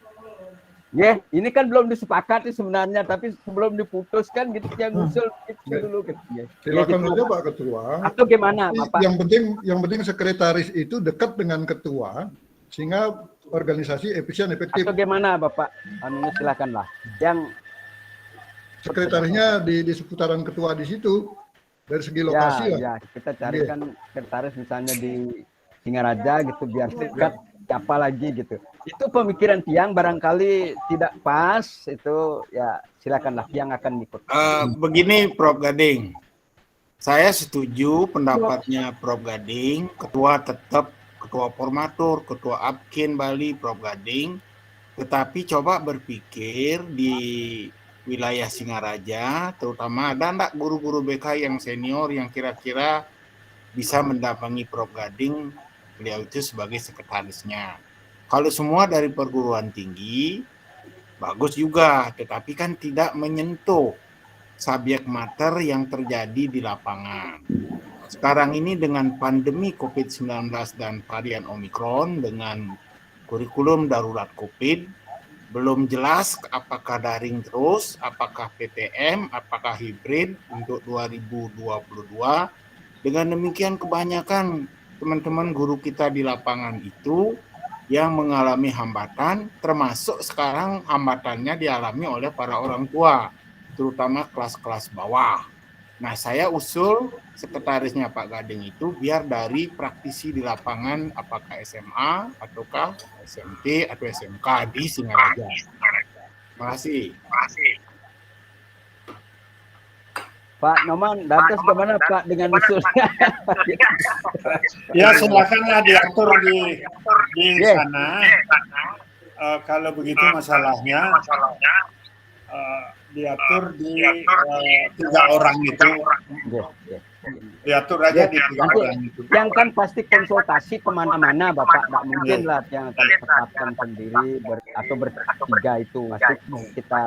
Ini kan belum disepakati sebenarnya, tapi sebelum diputuskan gitu Tiang usul gitu dulu gitu. Silakan aja Pak Ketua. Atau gimana, Bapak? Yang penting sekretaris itu dekat dengan ketua sehingga organisasi efektif. Atau gimana, Bapak? Silakanlah. Yang sekretarisnya di seputaran ketua di situ. Dari segi lokasi ya, kita carikan sekretaris misalnya di Singaraja gitu biar dekat siapa lagi gitu. Itu pemikiran Tiang barangkali tidak pas, itu ya silakanlah Tiang akan ikut. Begini Prof. Gading, saya setuju pendapatnya Prof. Gading, ketua tetap ketua formatur, ketua Apkin Bali Prof. Gading, Tetapi coba berpikir di wilayah Singaraja, terutama ada enggak guru-guru BK yang senior yang kira-kira bisa mendampingi Prof. Gading, beliau itu sebagai sekretarisnya. Kalau semua dari perguruan tinggi, bagus juga, tetapi kan tidak menyentuh subjek mater yang terjadi di lapangan. Sekarang ini dengan pandemi COVID-19 dan varian Omikron, dengan kurikulum darurat COVID, belum jelas apakah daring terus, apakah PTM, apakah hibrid untuk 2022. Dengan demikian kebanyakan teman-teman guru kita di lapangan itu yang mengalami hambatan, termasuk sekarang hambatannya dialami oleh para orang tua, terutama kelas-kelas bawah. Nah, saya usul sekretarisnya Pak Gading itu biar dari praktisi di lapangan, apakah SMA ataukah SMP atau SMK di Singaraja. Terima kasih. Pak Noman, Dantes gimana Pak dengan usulnya? Ya silakanlah diatur di sana. Kalau begitu masalahnya diatur di 3 orang itu. Diatur aja di 3 orang itu. Yang kan pasti konsultasi kemana-mana Bapak, nggak mungkin lah yang akan tetapkan sendiri atau bertiga itu masuk kita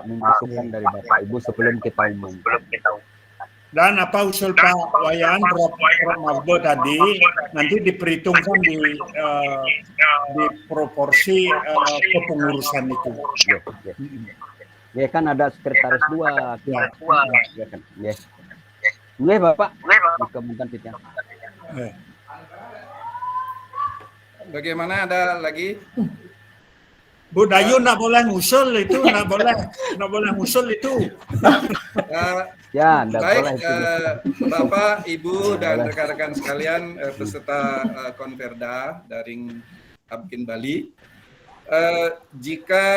memasukkan dari Bapak Ibu sebelum kita umum. Dan apa usul Pak Wayan, Prof. Marbo tadi nanti diperhitungkan di proporsi kepengurusan itu. Ya kan ada sekretaris 2. Ya kan. Yes. Boleh Bapak, dikemukan titiknya. Bagaimana, ada lagi? Bu Dayu nggak boleh ngusul itu, nggak boleh ngusul itu. Ya, nggak baik, boleh itu. Bapak, Ibu, dan rekan-rekan sekalian peserta Konverda Daring Amkin Bali, jika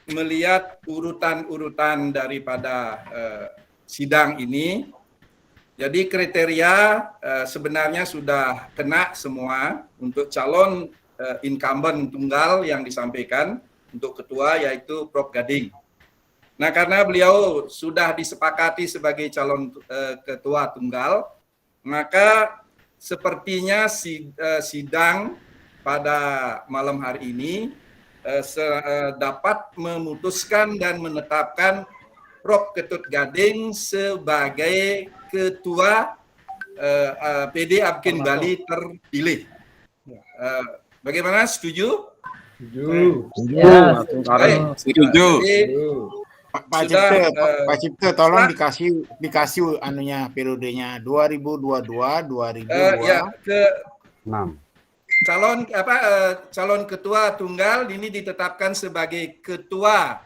melihat urutan-urutan daripada sidang ini, jadi kriteria sebenarnya sudah kena semua untuk calon incumbent tunggal yang disampaikan untuk ketua, yaitu Prof. Gading. Nah, karena beliau sudah disepakati sebagai calon ketua tunggal, maka sepertinya sidang pada malam hari ini dapat memutuskan dan menetapkan Prof. Ketut Gading sebagai ketua PD Amkin Bali terpilih. Bagaimana? Setuju? Setuju. Pak Cipto, tolong dikasih anunya periodenya 2022 6. Calon ketua tunggal ini ditetapkan sebagai ketua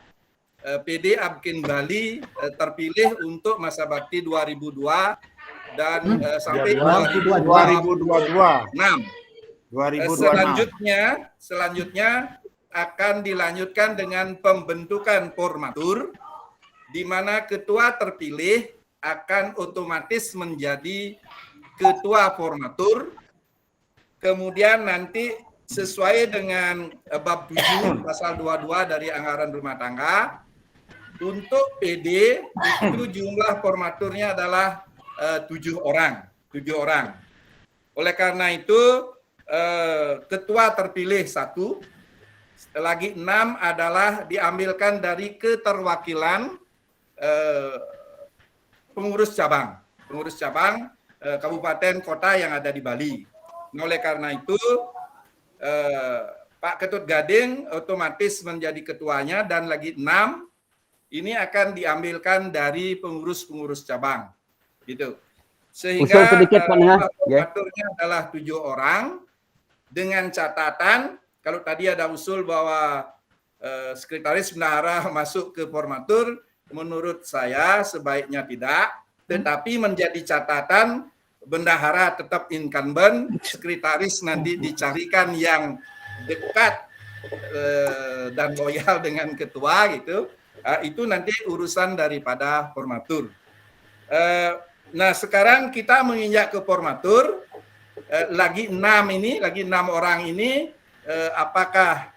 PD Amkin Bali terpilih untuk masa bakti 2002 dan sampai 2022. 2026. Selanjutnya akan dilanjutkan dengan pembentukan formatur, di mana ketua terpilih akan otomatis menjadi ketua formatur. Kemudian nanti sesuai dengan bab 7 pasal 22 dari anggaran rumah tangga, untuk PD itu jumlah formaturnya adalah 7 orang. Oleh karena itu ketua terpilih 1, lagi 6 adalah diambilkan dari keterwakilan pengurus cabang kabupaten kota yang ada di Bali. Nah, oleh karena itu Pak Ketut Gading otomatis menjadi ketuanya, dan lagi 6 ini akan diambilkan dari pengurus cabang, gitu. Sehingga formaturnya adalah 7 orang, dengan catatan kalau tadi ada usul bahwa sekretaris bendahara masuk ke formatur, menurut saya sebaiknya tidak, tetapi menjadi catatan bendahara tetap incumbent, sekretaris nanti dicarikan yang dekat dan loyal dengan ketua, gitu. Itu nanti urusan daripada formatur. Nah, sekarang kita menginjak ke formatur, lagi 6 orang ini, apakah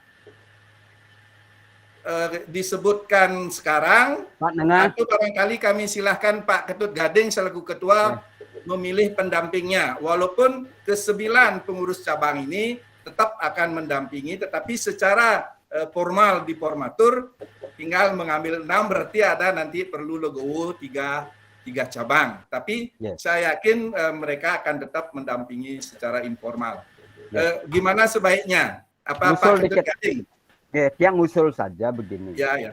disebutkan sekarang, Pak Nengah. atau barangkali kami silahkan Pak Ketut Gading selaku ketua memilih pendampingnya. Walaupun ke-9 pengurus cabang ini tetap akan mendampingi, tetapi secara formal di formatur tinggal mengambil 6, berarti ada nanti perlu legowo 3 cabang. Tapi saya yakin mereka akan tetap mendampingi secara informal. Gimana sebaiknya? Apa Pak Ketut Gading? Yang usul saja begini. Ya.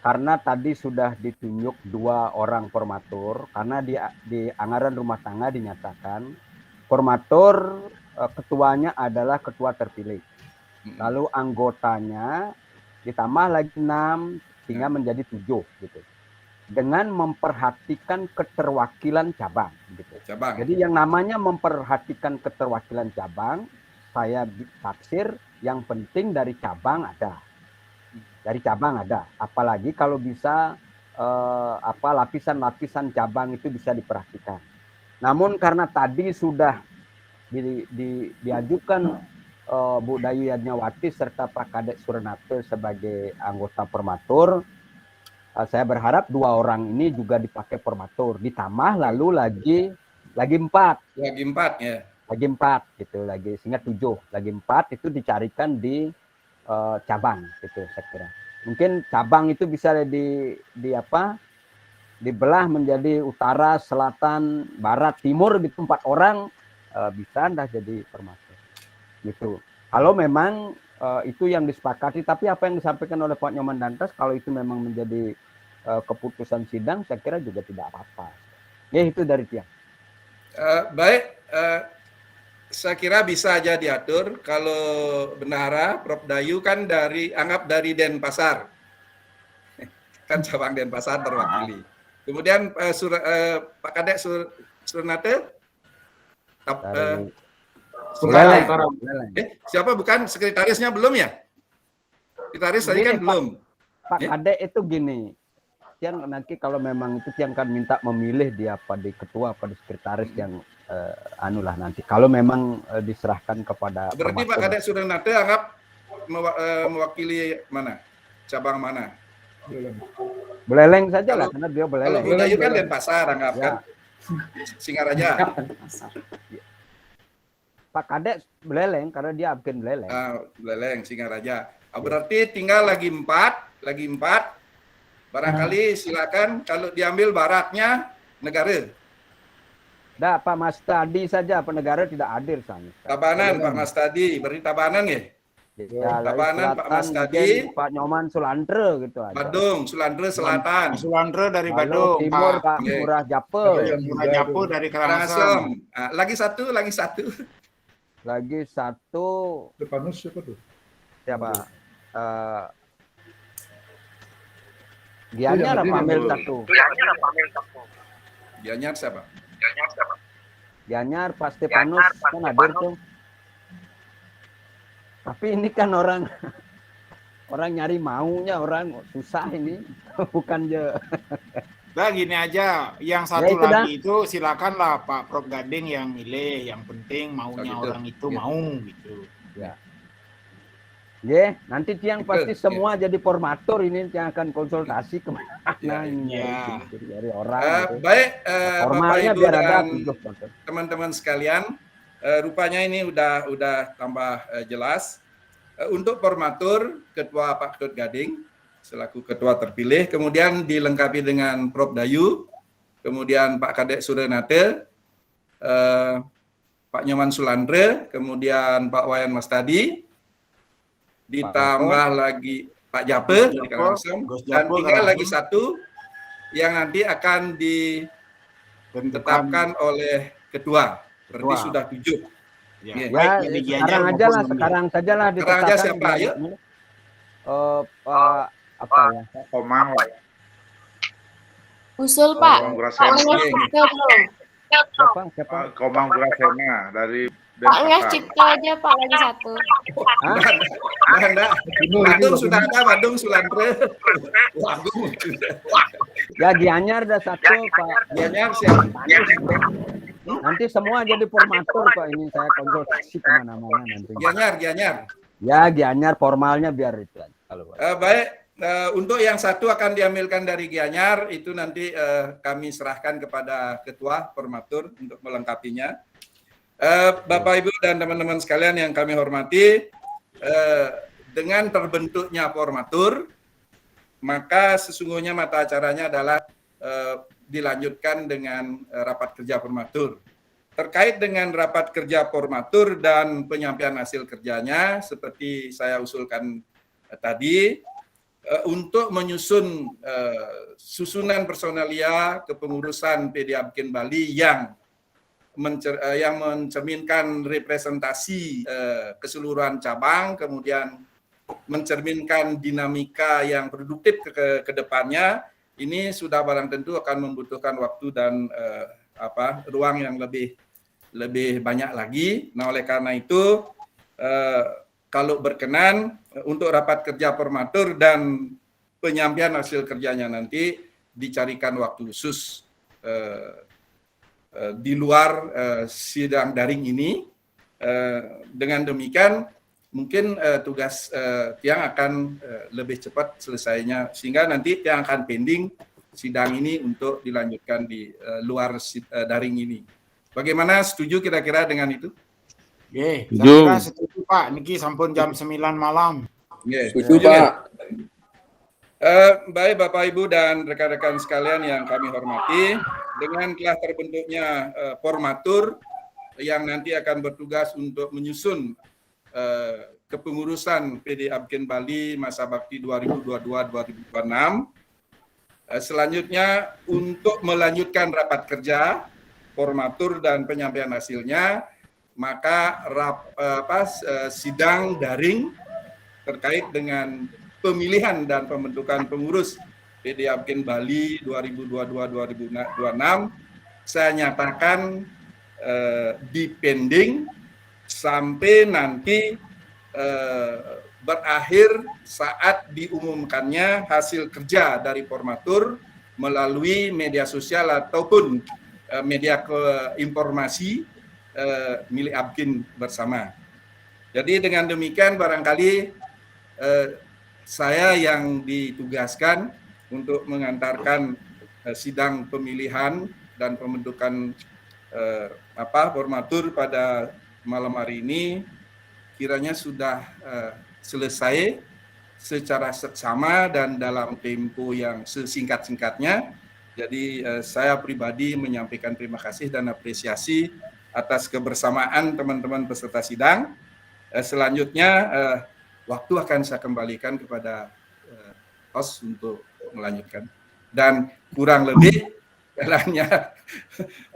Karena tadi sudah ditunjuk 2 orang formatur, karena di anggaran rumah tangga dinyatakan formatur ketuanya adalah ketua terpilih. Lalu anggotanya ditambah lagi 6 sehingga menjadi 7 gitu. Dengan memperhatikan keterwakilan cabang gitu. Jadi yang namanya memperhatikan keterwakilan cabang, saya taksir yang penting dari cabang ada. Apalagi kalau bisa lapisan-lapisan cabang itu bisa diperhatikan. Namun karena tadi sudah diajukan Bu Dayu Yadnyawati serta Pak Kadek Surenate sebagai anggota formatur, saya berharap 2 orang ini juga dipakai formatur, ditambah lalu lagi 4. Lagi 4 gitu, sehingga 7, lagi 4 itu dicarikan di cabang gitu saya kira. Mungkin cabang itu bisa dibelah menjadi utara, selatan, barat, timur gitu, 4 orang bisa dah jadi formatur. Gitu. Kalau memang itu yang disepakati, tapi apa yang disampaikan oleh Pak Nyoman Dantas kalau itu memang menjadi keputusan sidang, saya kira juga tidak apa-apa. Ya itu dari Tiang. Baik, saya kira bisa aja diatur. Kalau Bendahara, Prof Dayu kan anggap dari Denpasar, kan cabang Denpasar terwakili. Kemudian Pak Kadek Surenate, siapa bukan sekretarisnya belum ya? Sekretaris tadi kan belum. Pak Kadek itu gini, Tiang nanti kalau memang itu Tiang kan minta memilih dia di ketua pada sekretaris yang nanti kalau memang diserahkan kepada berarti Pak Kadek Surenate anggap mewakili mana? Cabang mana? Beleleng saja lah, karena dia Beleleng. Kalau Dayu kan Denpasar anggap kan. Singaraja. Pak Kadek Beleleng karena dia Abgen Beleleng. Beleleng, Singaraja. Berarti tinggal lagi 4. Barangkali silakan kalau diambil baratnya negara. Dah Pak Mas Tadi saja, penegara tidak hadir sana. Tabanan Pak Mas Tadi, berarti Tabanan ya? Ya, Tabanan Pak Mas Tadi, Pak Nyoman Sulantre gitu aja. Badung, Sulantre Selatan. Sulantre dari Badung, Timur Pak Murah Jape. Murah Jape dari Karangasem. Lagi satu. Depanus siapa tuh? Siapa? Gianyar apa Amel satu? Gianyar siapa? Gianyar Pak Stepanus kan hadir tuh. Tapi ini kan orang nyari maunya, orang susah ini. Bukan je. Nah gini aja, yang satu lagi itu silakanlah Pak Prof Gading yang milih, yang penting maunya orang itu mau gitu. Ya. Nanti Tiang pasti semua jadi formatur ini yang akan konsultasi kemana ini dari orang. Baik, formalnya Bapak Ibu biar dan ada teman-teman sekalian, rupanya ini udah tambah jelas. Untuk formatur, Ketua Pak Ketut Gading selaku Ketua terpilih, kemudian dilengkapi dengan Prof Dayu, kemudian Pak Kadek Surenate, Pak Nyoman Sulantre, kemudian Pak Wayan Mas Tadi, ditambah lagi Pak Jape dari Karangasem, dan tinggal lagi satu yang nanti akan ditetapkan oleh ketua. Berarti sudah 7. Sekarang sajalah ditetapkan. Sekarang aja siapa? Ayo. Komang. Usul Pak. Siapa? Komang Grasena dari Pak Ngas Cipta aja Pak lagi satu. Badung sudah ada, Badung Sulantre. Ya Gianyar ada satu Pak. Gianyar siapa? Nanti semua jadi formatur kok ini, saya konsultasi kemana-mana nanti. Gianyar. Ya Gianyar formalnya biar itu aja. Baik, Untuk yang satu akan diambilkan dari Gianyar, itu nanti kami serahkan kepada Ketua Formatur untuk melengkapinya. Bapak, Ibu, dan teman-teman sekalian yang kami hormati, dengan terbentuknya Formatur, maka sesungguhnya mata acaranya adalah dilanjutkan dengan rapat kerja Formatur. Terkait dengan rapat kerja Formatur dan penyampaian hasil kerjanya, seperti saya usulkan tadi, untuk menyusun susunan personalia kepengurusan PD Apkin Bali yang mencerminkan representasi keseluruhan cabang, kemudian mencerminkan dinamika yang produktif ke depannya, ini sudah barang tentu akan membutuhkan waktu dan ruang yang lebih banyak lagi. Nah, oleh karena itu, kalau berkenan untuk rapat kerja Formatur dan penyampaian hasil kerjanya nanti dicarikan waktu khusus di luar sidang daring ini. Dengan demikian mungkin tugas Tiang akan lebih cepat selesainya, sehingga nanti Tiang akan pending sidang ini untuk dilanjutkan di luar daring ini. Bagaimana, setuju kira-kira dengan itu? Saya kira setuju Pak, niki sampun jam 9 malam. Setuju Pak. Baik Bapak, Ibu, dan rekan-rekan sekalian yang kami hormati, dengan telah terbentuknya Formatur yang nanti akan bertugas untuk menyusun kepengurusan PD Apkin Bali masa bakti 2022-2026. Selanjutnya untuk melanjutkan rapat kerja Formatur dan penyampaian hasilnya, maka sidang daring terkait dengan pemilihan dan pembentukan pengurus PD Apkin Bali 2022-2026 saya nyatakan dipending sampai nanti berakhir saat diumumkannya hasil kerja dari Formatur melalui media sosial ataupun media informasi milik Apkin bersama. Jadi dengan demikian barangkali saya yang ditugaskan untuk mengantarkan sidang pemilihan dan pembentukan Formatur pada malam hari ini kiranya sudah selesai secara seksama dan dalam tempo yang sesingkat-singkatnya. Jadi saya pribadi menyampaikan terima kasih dan apresiasi atas kebersamaan teman-teman peserta sidang. Selanjutnya waktu akan saya kembalikan kepada host untuk melanjutkan. Dan kurang lebih jalannya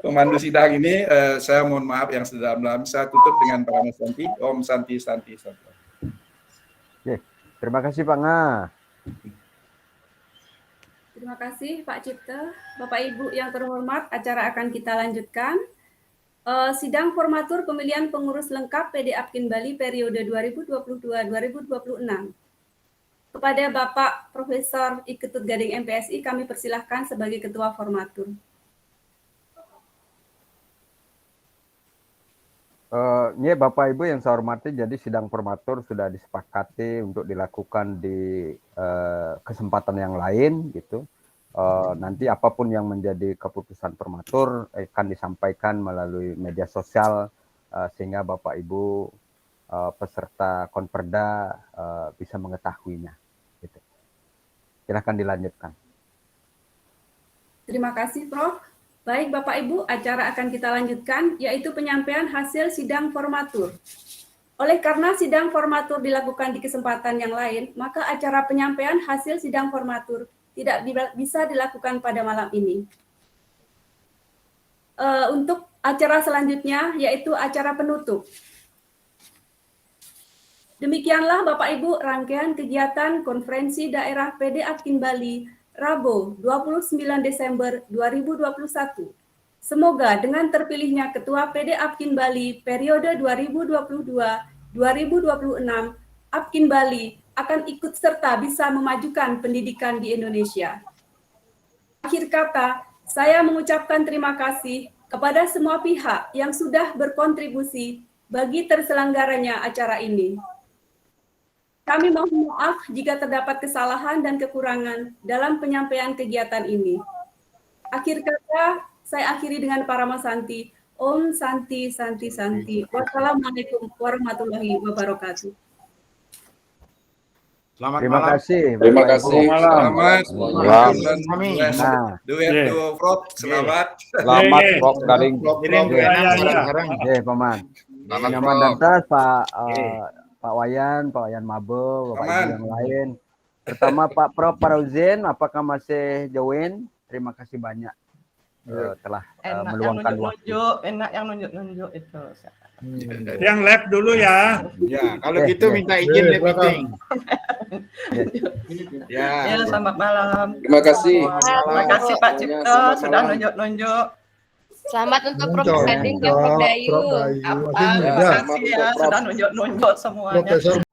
pemandu sidang ini, saya mohon maaf yang sedalam-dalam. Saya tutup dengan Pranama Santi. Om Santi Santi Santi. Oke, terima kasih Pak Nga. Terima kasih Pak Cipta. Bapak Ibu yang terhormat, acara akan kita lanjutkan. Sidang Formatur pemilihan pengurus lengkap PD Apkin Bali periode 2022-2026. Kepada Bapak Profesor I Ketut Gading MPSI, kami persilahkan sebagai Ketua Formatur. Bapak Ibu yang saya hormati, jadi sidang Formatur sudah disepakati untuk dilakukan di kesempatan yang lain, gitu. Nanti apapun yang menjadi keputusan Formatur akan disampaikan melalui media sosial sehingga Bapak Ibu peserta Konperda bisa mengetahuinya. Gitu. Silahkan dilanjutkan. Terima kasih Prof. Baik Bapak Ibu, acara akan kita lanjutkan, yaitu penyampaian hasil sidang Formatur. Oleh karena sidang Formatur dilakukan di kesempatan yang lain, maka acara penyampaian hasil sidang Formatur tidak bisa dilakukan pada malam ini. Untuk acara selanjutnya, yaitu acara penutup. Demikianlah Bapak Ibu rangkaian kegiatan Konferensi Daerah PD Apkin Bali Rabu 29 Desember 2021. Semoga dengan terpilihnya Ketua PD Apkin Bali periode 2022-2026, Apkin Bali akan ikut serta bisa memajukan pendidikan di Indonesia. Akhir kata, saya mengucapkan terima kasih kepada semua pihak yang sudah berkontribusi bagi terselenggaranya acara ini. Kami mohon maaf jika terdapat kesalahan dan kekurangan dalam penyampaian kegiatan ini. Akhir kata, saya akhiri dengan Paramasanti. Om Santi Santi Santi. Wassalamualaikum warahmatullahi wabarakatuh. Selamat Terima malam. kasih. Terima Bapak kasih. Ibu. Selamat. Malam. Nah, Duet Prof. Selamat. Selamat Prof Gading. Kirim ke enam sekarang. oke, Paman. Selamat, Nyaman Prof. Dantas, Pak Wayan Mabo, Bapak Ibu Aman. yang lain. Pertama Pak Prof Parauzen, apakah masih join? Terima kasih banyak telah meluangkan waktu. Enak yang nunjuk-nunjuk itu. Yang lab dulu ya. Ya, kalau gitu minta izin live meeting. Ya. Ya, selamat malam. Terima kasih. Terima kasih Pak Cipto Selamat sudah malam. nunjuk-nunjuk. Selamat untuk Prof Muncul, Gading dan Prof Dayu. Prof Dayu. Apa? Masih Terima muda. kasih ya sudah nunjuk-nunjuk semuanya. Profesor